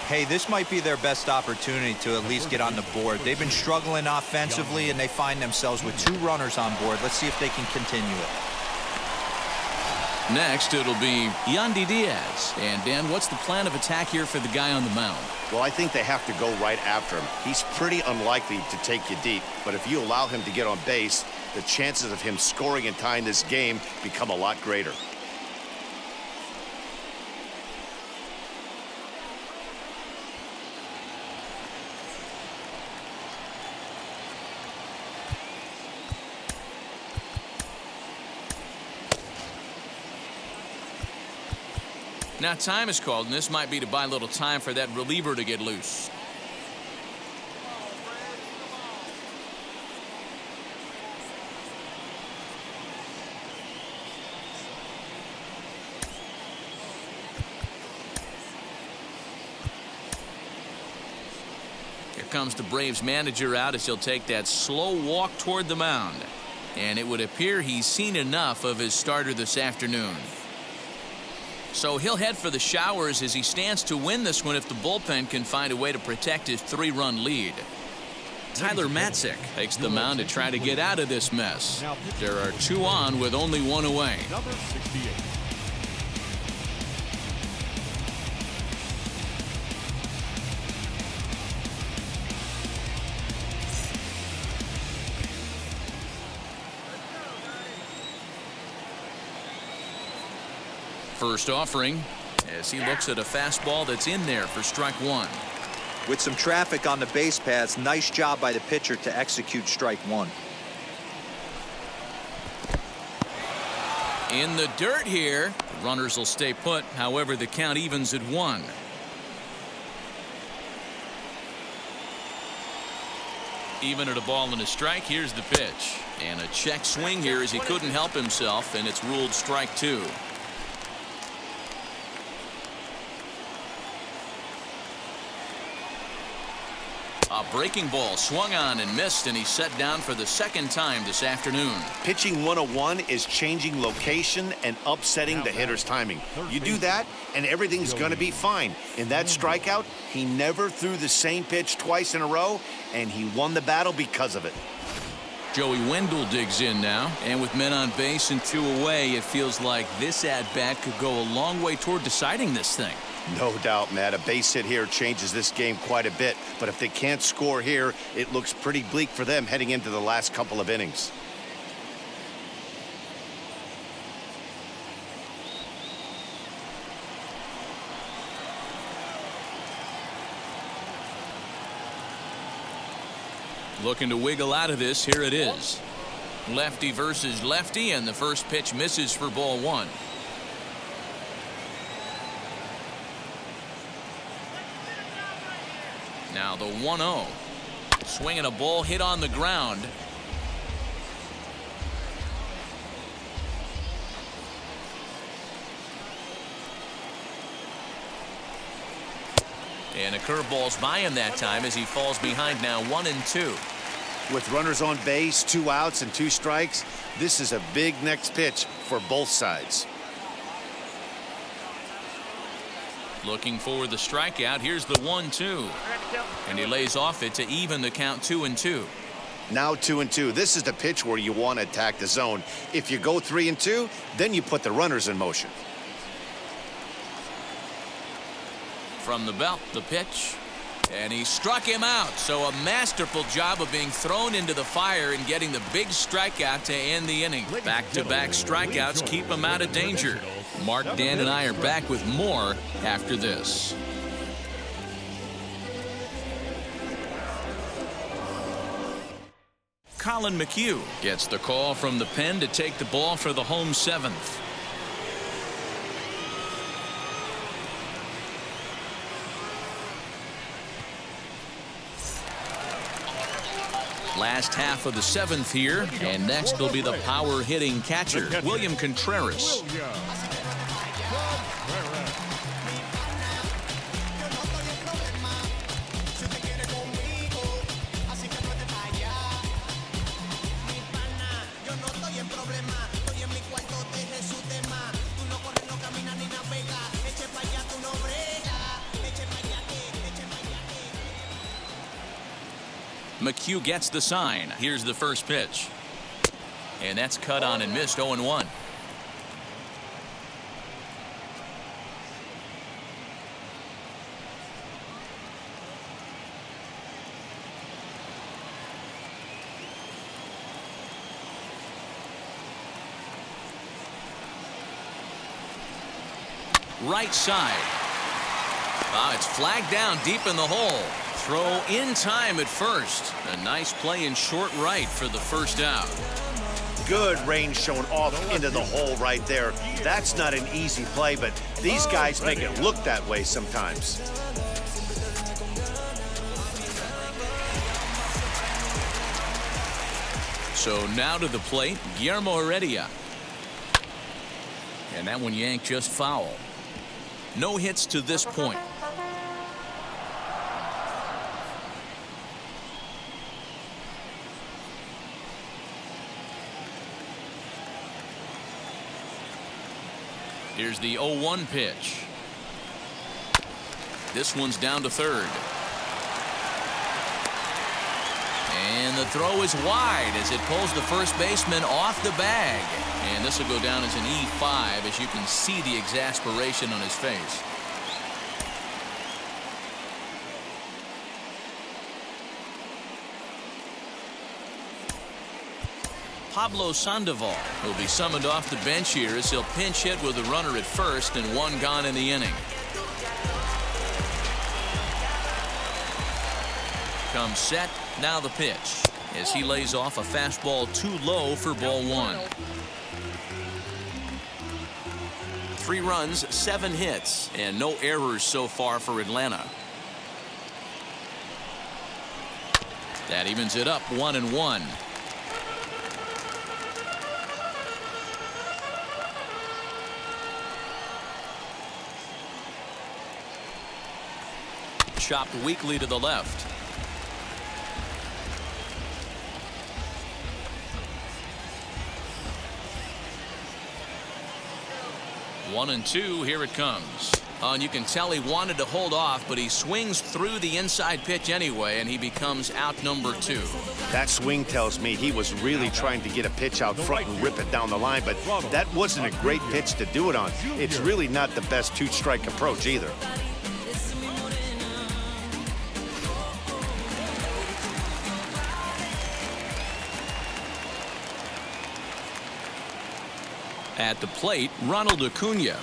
Speaker 4: Hey, this might be their best opportunity to at least get on the board. They've been struggling offensively, and they find themselves with 2 runners on board. Let's see if they can continue it.
Speaker 1: Next, it'll be Yandy Diaz. And, Dan, what's the plan of attack here for the guy on the mound?
Speaker 2: Well, I think they have to go right after him. He's pretty unlikely to take you deep, but if you allow him to get on base, the chances of him scoring and tying this game become a lot greater.
Speaker 1: Now time is called, and this might be to buy a little time for that reliever to get loose. Here comes the Braves manager out as he'll take that slow walk toward the mound. And it would appear he's seen enough of his starter this afternoon. So he'll head for the showers as he stands to win this one if the bullpen can find a way to protect his 3-run lead. Tyler Matzik takes the mound to try to get out of this mess. There are 2 on with only 1 away.
Speaker 3: Number 68.
Speaker 1: First offering as he looks at a fastball that's in there for strike 1.
Speaker 4: With some traffic on the base paths, nice job by the pitcher to execute strike 1.
Speaker 1: In the dirt here. The runners will stay put. However, the count evens at 1. Even at a ball and a strike, here's the pitch. And a check swing here as he couldn't help himself, and it's ruled strike 2. A breaking ball swung on and missed, and he's set down for the 2nd time this afternoon.
Speaker 2: Pitching 101 is changing location and upsetting the hitter's timing. You do that, and everything's going to be fine. In that strikeout, he never threw the same pitch twice in a row, and he won the battle because of it.
Speaker 1: Joey Wendell digs in now, and with men on base and 2 away, it feels like this at-bat could go a long way toward deciding this thing.
Speaker 2: No doubt, Matt. A base hit here changes this game quite a bit. But if they can't score here, it looks pretty bleak for them heading into the last couple of innings.
Speaker 1: Looking to wiggle out of this. Here it is. Lefty versus lefty, and the first pitch misses for ball 1. Now the 1-0. Swinging a ball hit on the ground. And a curveball's by him that time as he falls behind now 1-2.
Speaker 2: With runners on base, 2 outs and 2 strikes, this is a big next pitch for both sides.
Speaker 1: Looking for the strikeout. Here's the 1-2. And he lays off it to even the count 2-2.
Speaker 2: Now 2-2. This is the pitch where you want to attack the zone. If you go 3-2, then you put the runners in motion.
Speaker 1: From the belt, the pitch. And he struck him out. So a masterful job of being thrown into the fire and getting the big strikeout to end the inning. Back-to-back strikeouts keep him out of danger. Mark, Dan, and I are back with more after this. Colin McHugh gets the call from the pen to take the ball for the home 7th. Last half of the 7th here, and next will be the power hitting catcher, William Contreras. McHugh gets the sign. Here's the first pitch. And that's cut on and missed. 0-1. Right side. It's flagged down deep in the hole. Throw in time at first. A nice play in short right for the first out.
Speaker 2: Good range shown off into the hole right there. That's not an easy play, but these guys make it look that way sometimes.
Speaker 1: So now to the plate, Guillermo Heredia. And that one yanked just foul. No hits to this point. Here's the 0-1 pitch. This one's down to third. And the throw is wide as it pulls the first baseman off the bag. And this will go down as an E5 as you can see the exasperation on his face. Pablo Sandoval will be summoned off the bench here as he'll pinch hit with a runner at first and one gone in the inning. Comes set, now the pitch as he lays off a fastball too low for ball one. 3 runs, 7 hits, and no errors so far for Atlanta. That evens it up 1-1. Chopped weakly to the left. One and two, here it comes. And you can tell he wanted to hold off, but he swings through the inside pitch anyway, and he becomes out number 2.
Speaker 2: That swing tells me he was really trying to get a pitch out front and rip it down the line, but that wasn't a great pitch to do it on. It's really not the best 2-strike approach either.
Speaker 1: At the plate, Ronald Acuna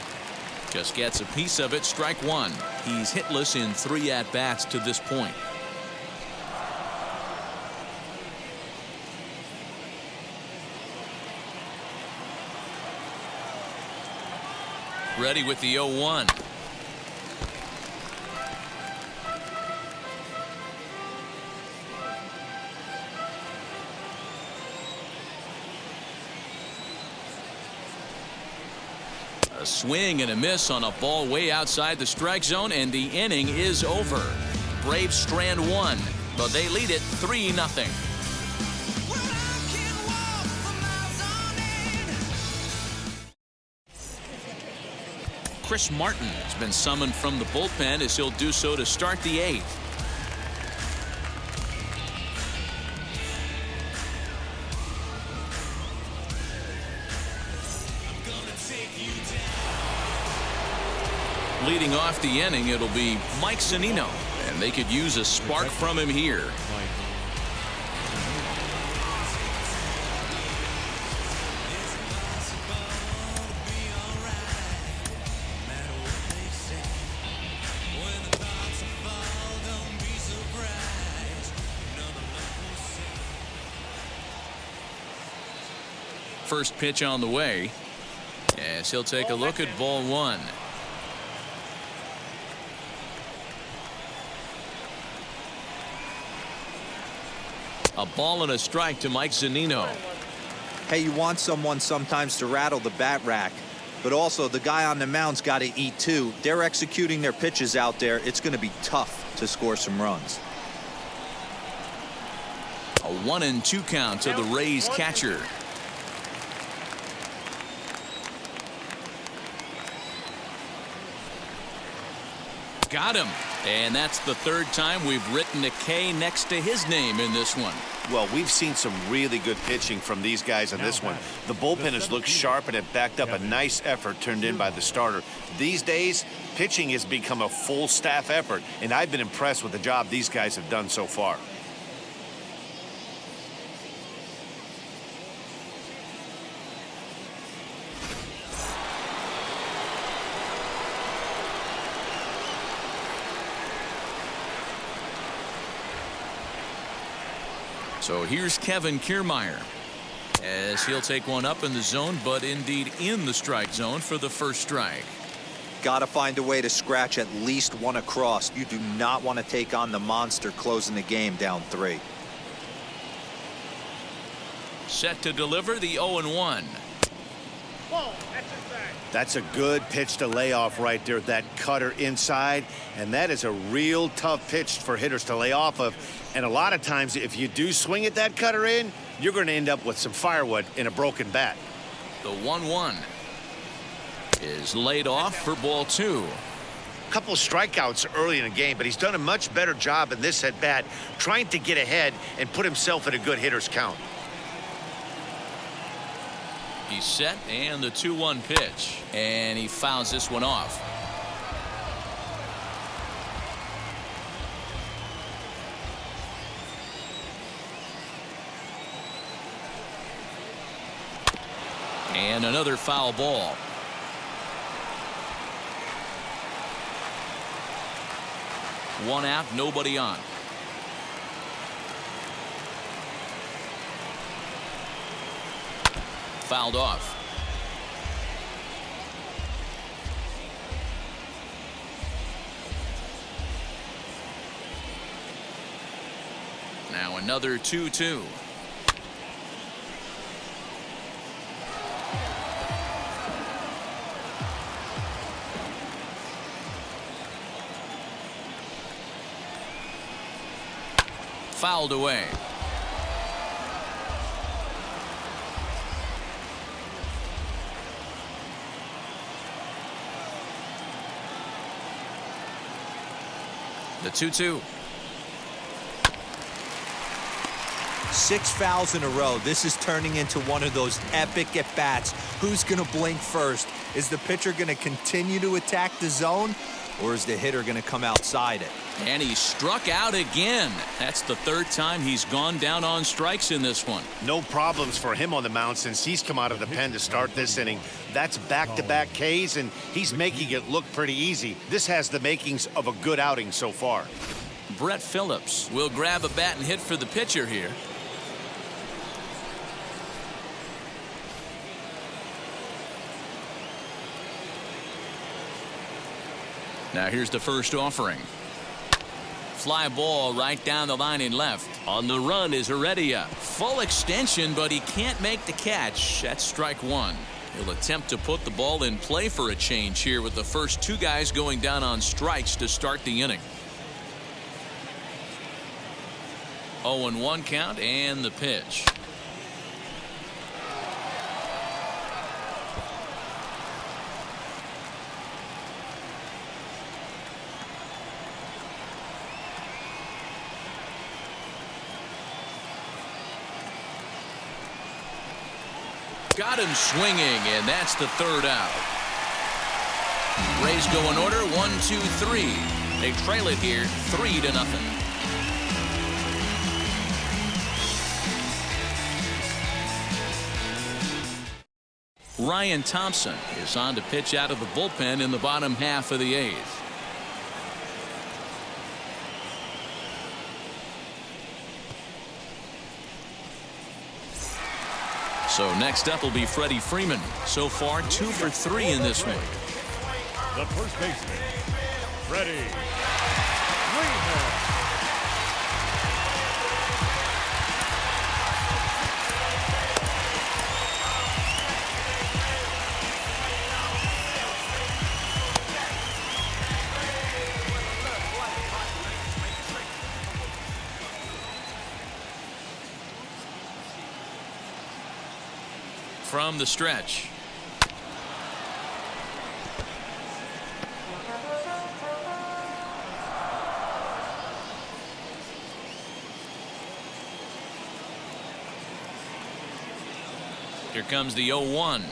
Speaker 1: just gets a piece of it. Strike one. He's hitless in 3 at-bats to this point. Ready with the 0-1. A swing and a miss on a ball way outside the strike zone, and the inning is over. Braves strand 1, but they lead it 3-0. Chris Martin has been summoned from the bullpen as he'll do so to start the 8th. Leading off the inning, it'll be Mike Zunino, and they could use a spark from him here. First pitch on the way, as he'll take a look at ball 1. A ball and a strike to Mike Zunino.
Speaker 4: Hey, you want someone sometimes to rattle the bat rack, but also the guy on the mound's got to eat too. They're executing their pitches out there. It's going to be tough to score some runs.
Speaker 1: A 1-2 count to the Rays catcher. Got him. And that's the third time we've written a K next to his name in this one.
Speaker 2: Well, we've seen some really good pitching from these guys in this one. The bullpen has looked sharp and it backed up a nice effort turned in by the starter. These days, pitching has become a full staff effort, and I've been impressed with the job these guys have done so far.
Speaker 1: So here's Kevin Kiermaier as he'll take one up in the zone, but indeed in the strike zone for the first strike.
Speaker 4: Got to find a way to scratch at least one across. You do not want to take on the monster closing the game down 3.
Speaker 1: Set to deliver the 0-1.
Speaker 2: That's a good pitch to lay off right there, that cutter inside, and that is a real tough pitch for hitters to lay off of. And a lot of times, if you do swing at that cutter in, you're going to end up with some firewood in a broken bat.
Speaker 1: The 1-1 is laid off for ball 2.
Speaker 2: A couple of strikeouts early in the game, but he's done a much better job in this at bat trying to get ahead and put himself in a good hitter's count.
Speaker 1: He's set, and the 2-1 pitch, and he fouls this one off. And another foul ball. One out, nobody on. Fouled off. Now another 2-2. Fouled away. The 2-2.
Speaker 4: 6 fouls in a row. This is turning into one of those epic at-bats. Who's going to blink first? Is the pitcher going to continue to attack the zone, or is the hitter going to come outside it?
Speaker 1: And he struck out again. That's the third time he's gone down on strikes in this one.
Speaker 2: No problems for him on the mound since he's come out of the pen to start this inning. That's back-to-back Ks, and he's making it look pretty easy. This has the makings of a good outing so far.
Speaker 1: Brett Phillips will grab a bat and hit for the pitcher here. Now here's the first offering. Fly ball right down the line in left. On the run is Heredia. Full extension, but he can't make the catch. That's strike 1. He'll attempt to put the ball in play for a change here with the first 2 guys going down on strikes to start the inning. 0-1 count and the pitch. Got him swinging, and that's the third out. Rays go in order 1-2-3. They trail it here 3-0. Ryan Thompson is on to pitch out of the bullpen in the bottom half of the 8th. So next up will be Freddie Freeman. So far 2 for 3 in this one.
Speaker 3: The first baseman, Freddie Freeman.
Speaker 1: from the stretch. Here comes the 0-1.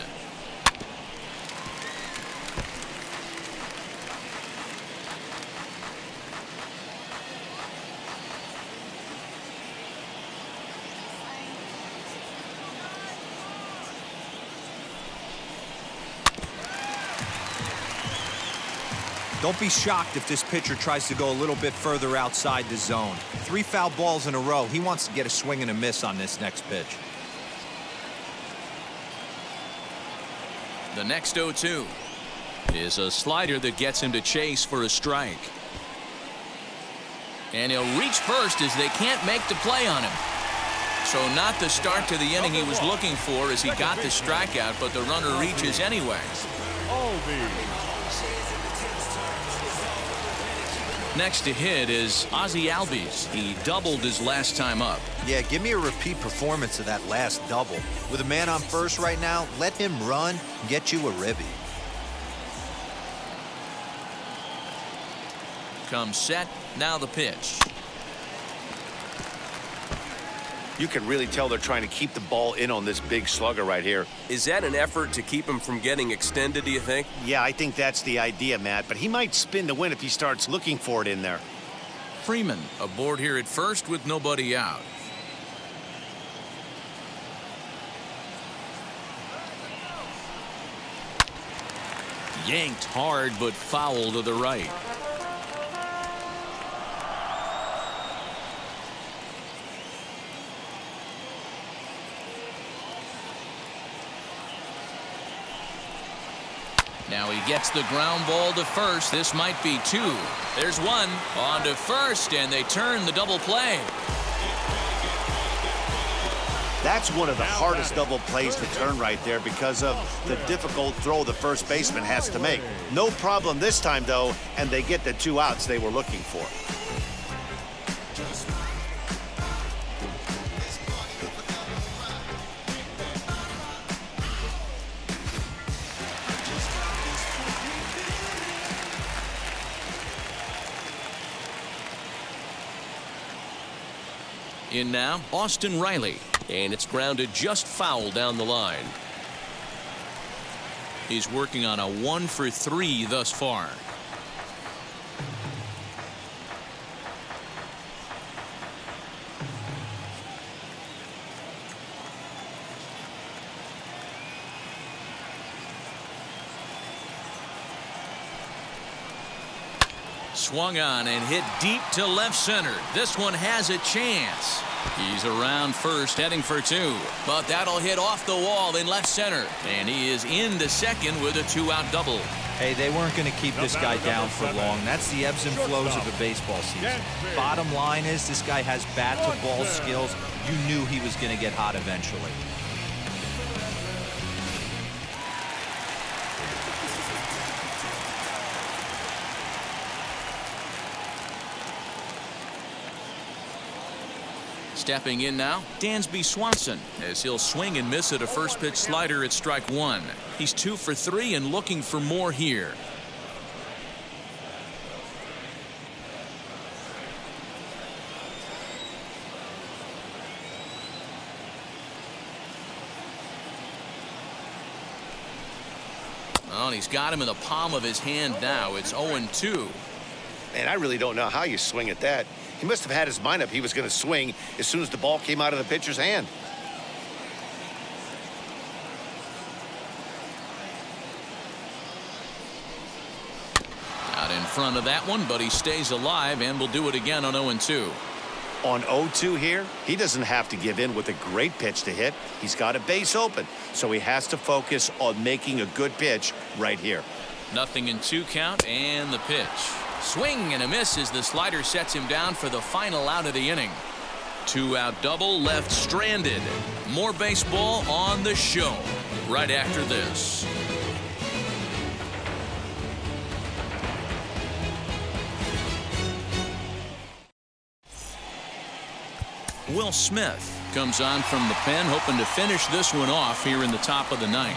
Speaker 4: Don't be shocked if this pitcher tries to go a little bit further outside the zone. 3 foul balls in a row. He wants to get a swing and a miss on this next pitch.
Speaker 1: The next 0-2 is a slider that gets him to chase for a strike. And he'll reach first as they can't make the play on him. So not the start to the inning he was looking for as he got the strikeout, but the runner reaches anyway. Next to hit is Ozzie Albies. He doubled his last time up.
Speaker 4: Yeah, give me a repeat performance of that last double. With a man on first right now, let him run and get you a ribby.
Speaker 1: Comes set. Now the pitch.
Speaker 2: You can really tell they're trying to keep the ball in on this big slugger right here.
Speaker 7: Is that an effort to keep him from getting extended, do you think?
Speaker 2: Yeah, I think that's the idea, Matt, but he might spin to win if he starts looking for it in there.
Speaker 1: Freeman aboard here at first with nobody out. Yanked hard, but foul to the right. Now he gets the ground ball to first. This might be 2. There's 1 on to first, and they turn the double play.
Speaker 2: That's one of the hardest double plays to turn right there because of the difficult throw the first baseman has to make. No problem this time, though, and they get the 2 outs they were looking for.
Speaker 1: In now, Austin Riley.
Speaker 7: And it's grounded just foul down the line.
Speaker 1: He's working on a 1 for 3 thus far. Swung on and hit deep to left center. This one has a chance. He's around first, heading for 2. But that'll hit off the wall in left center. And he is into second with a 2-out double.
Speaker 4: Hey, they weren't going to keep this guy down for long. That's the ebbs and flows of a baseball season. Bottom line is this guy has bat-to-ball skills. You knew he was going to get hot eventually.
Speaker 1: Stepping in now, Dansby Swanson, as he'll swing and miss at a first pitch slider at strike 1. He's 2 for 3 and looking for more here. Oh, and he's got him in the palm of his hand now. It's 0-2.
Speaker 2: And I really don't know how you swing at that. He must have had his mind up he was going to swing as soon as the ball came out of the pitcher's hand.
Speaker 1: Out in front of that one, but he stays alive and will do it again on 0-2.
Speaker 2: On 0-2 here, he doesn't have to give in with a great pitch to hit. He's got a base open, so he has to focus on making a good pitch right here.
Speaker 1: 0-2 count and the pitch. Swing and a miss as the slider sets him down for the final out of the inning. 2-out double left stranded. More baseball on the show right after this. Will Smith comes on from the pen, hoping to finish this one off here in the top of the ninth.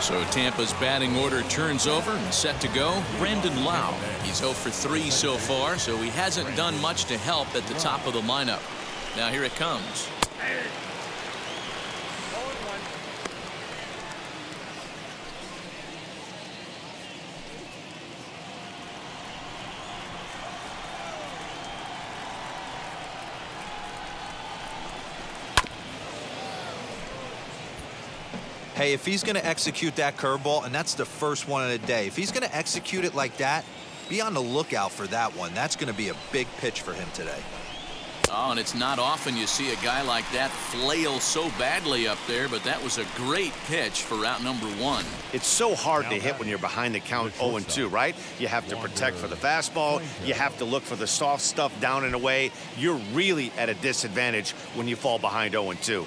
Speaker 1: So Tampa's batting order turns over and set to go. Brandon Lau. He's 0 for 3 so far, so he hasn't done much to help at the top of the lineup. Now here it comes.
Speaker 4: Hey, if he's going to execute that curveball, and that's the first one of the day, if he's going to execute it like that, be on the lookout for that one. That's going to be a big pitch for him today.
Speaker 1: Oh, and it's not often you see a guy like that flail so badly up there, but that was a great pitch for route number 1.
Speaker 2: It's so hard to hit when you're behind the count 0-2, right? You have to protect for the fastball. You have to look for the soft stuff down and away. You're really at a disadvantage when you fall behind 0-2.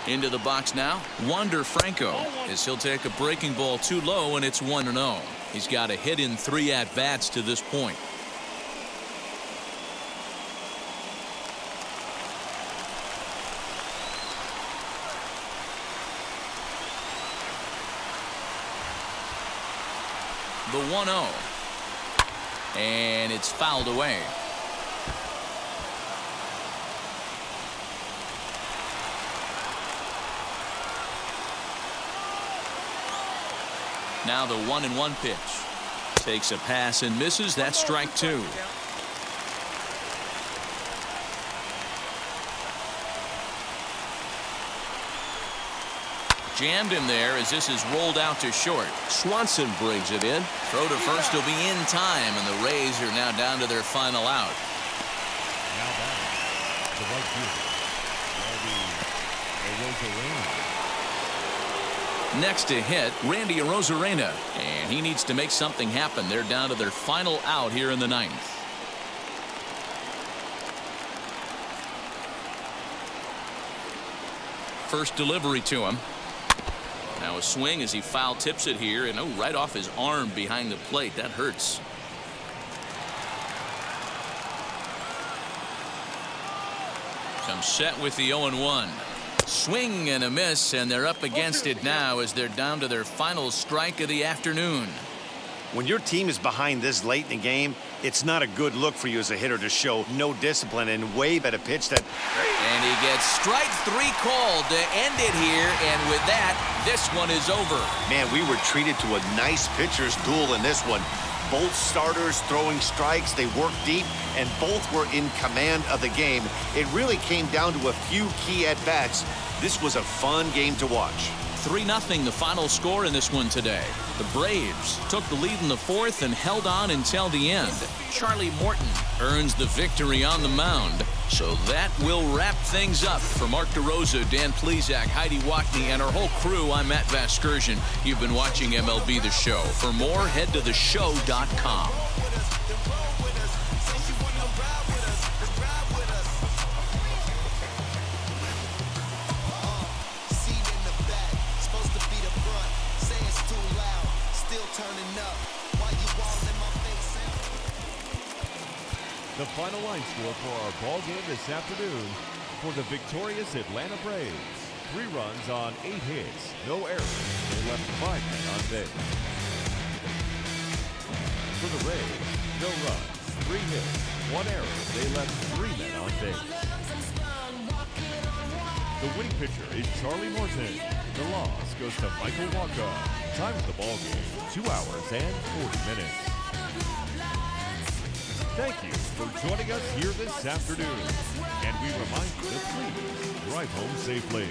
Speaker 1: Into the box now, Wander Franco, as he'll take a breaking ball too low, and it's 1-0. He's got a hit in 3 at-bats to this point. The 1-0. And it's fouled away. Now the 1-1 pitch. Takes a pass and misses. That's strike 2. Jammed him there as this is rolled out to short.
Speaker 7: Swanson brings it in.
Speaker 1: Throw to first will be in time, and the Rays are now down to their final out.
Speaker 3: Now back to right field.
Speaker 1: Next to hit, Randy Arozarena, and he needs to make something happen. They're down to their final out here in the 9th. First delivery to him. Now a swing as he foul tips it here, and right off his arm behind the plate. That hurts. Comes set with the 0-1. Swing and a miss, and they're up against it now as they're down to their final strike of the afternoon.
Speaker 2: When your team is behind this late in the game, it's not a good look for you as a hitter to show no discipline and wave at a pitch that...
Speaker 1: And he gets strike 3 called to end it here, and with that, this one is over.
Speaker 2: Man, we were treated to a nice pitcher's duel in this one. Both starters throwing strikes, they worked deep, and both were in command of the game. It really came down to a few key at-bats. This was a fun game to watch.
Speaker 1: 3-0 the final score in this one today. The Braves took the lead in the 4th and held on until the end. Charlie Morton earns the victory on the mound. So that will wrap things up. For Mark DeRosa, Dan Plesac, Heidi Watney, and our whole crew, I'm Matt Vasgersian. You've been watching MLB The Show. For more, head to theshow.com.
Speaker 3: The final line score for our ball game this afternoon for the victorious Atlanta Braves. 3 runs on 8 hits, no errors. They left 5 men on base. For the Rays, no runs, 3 hits, 1 error. They left 3 men on base. The winning pitcher is Charlie Morton. The loss goes to Michael Wacha. Time of the ball game, 2 hours and 40 minutes. Thank you for joining us here this afternoon. And we remind you to please drive home safely.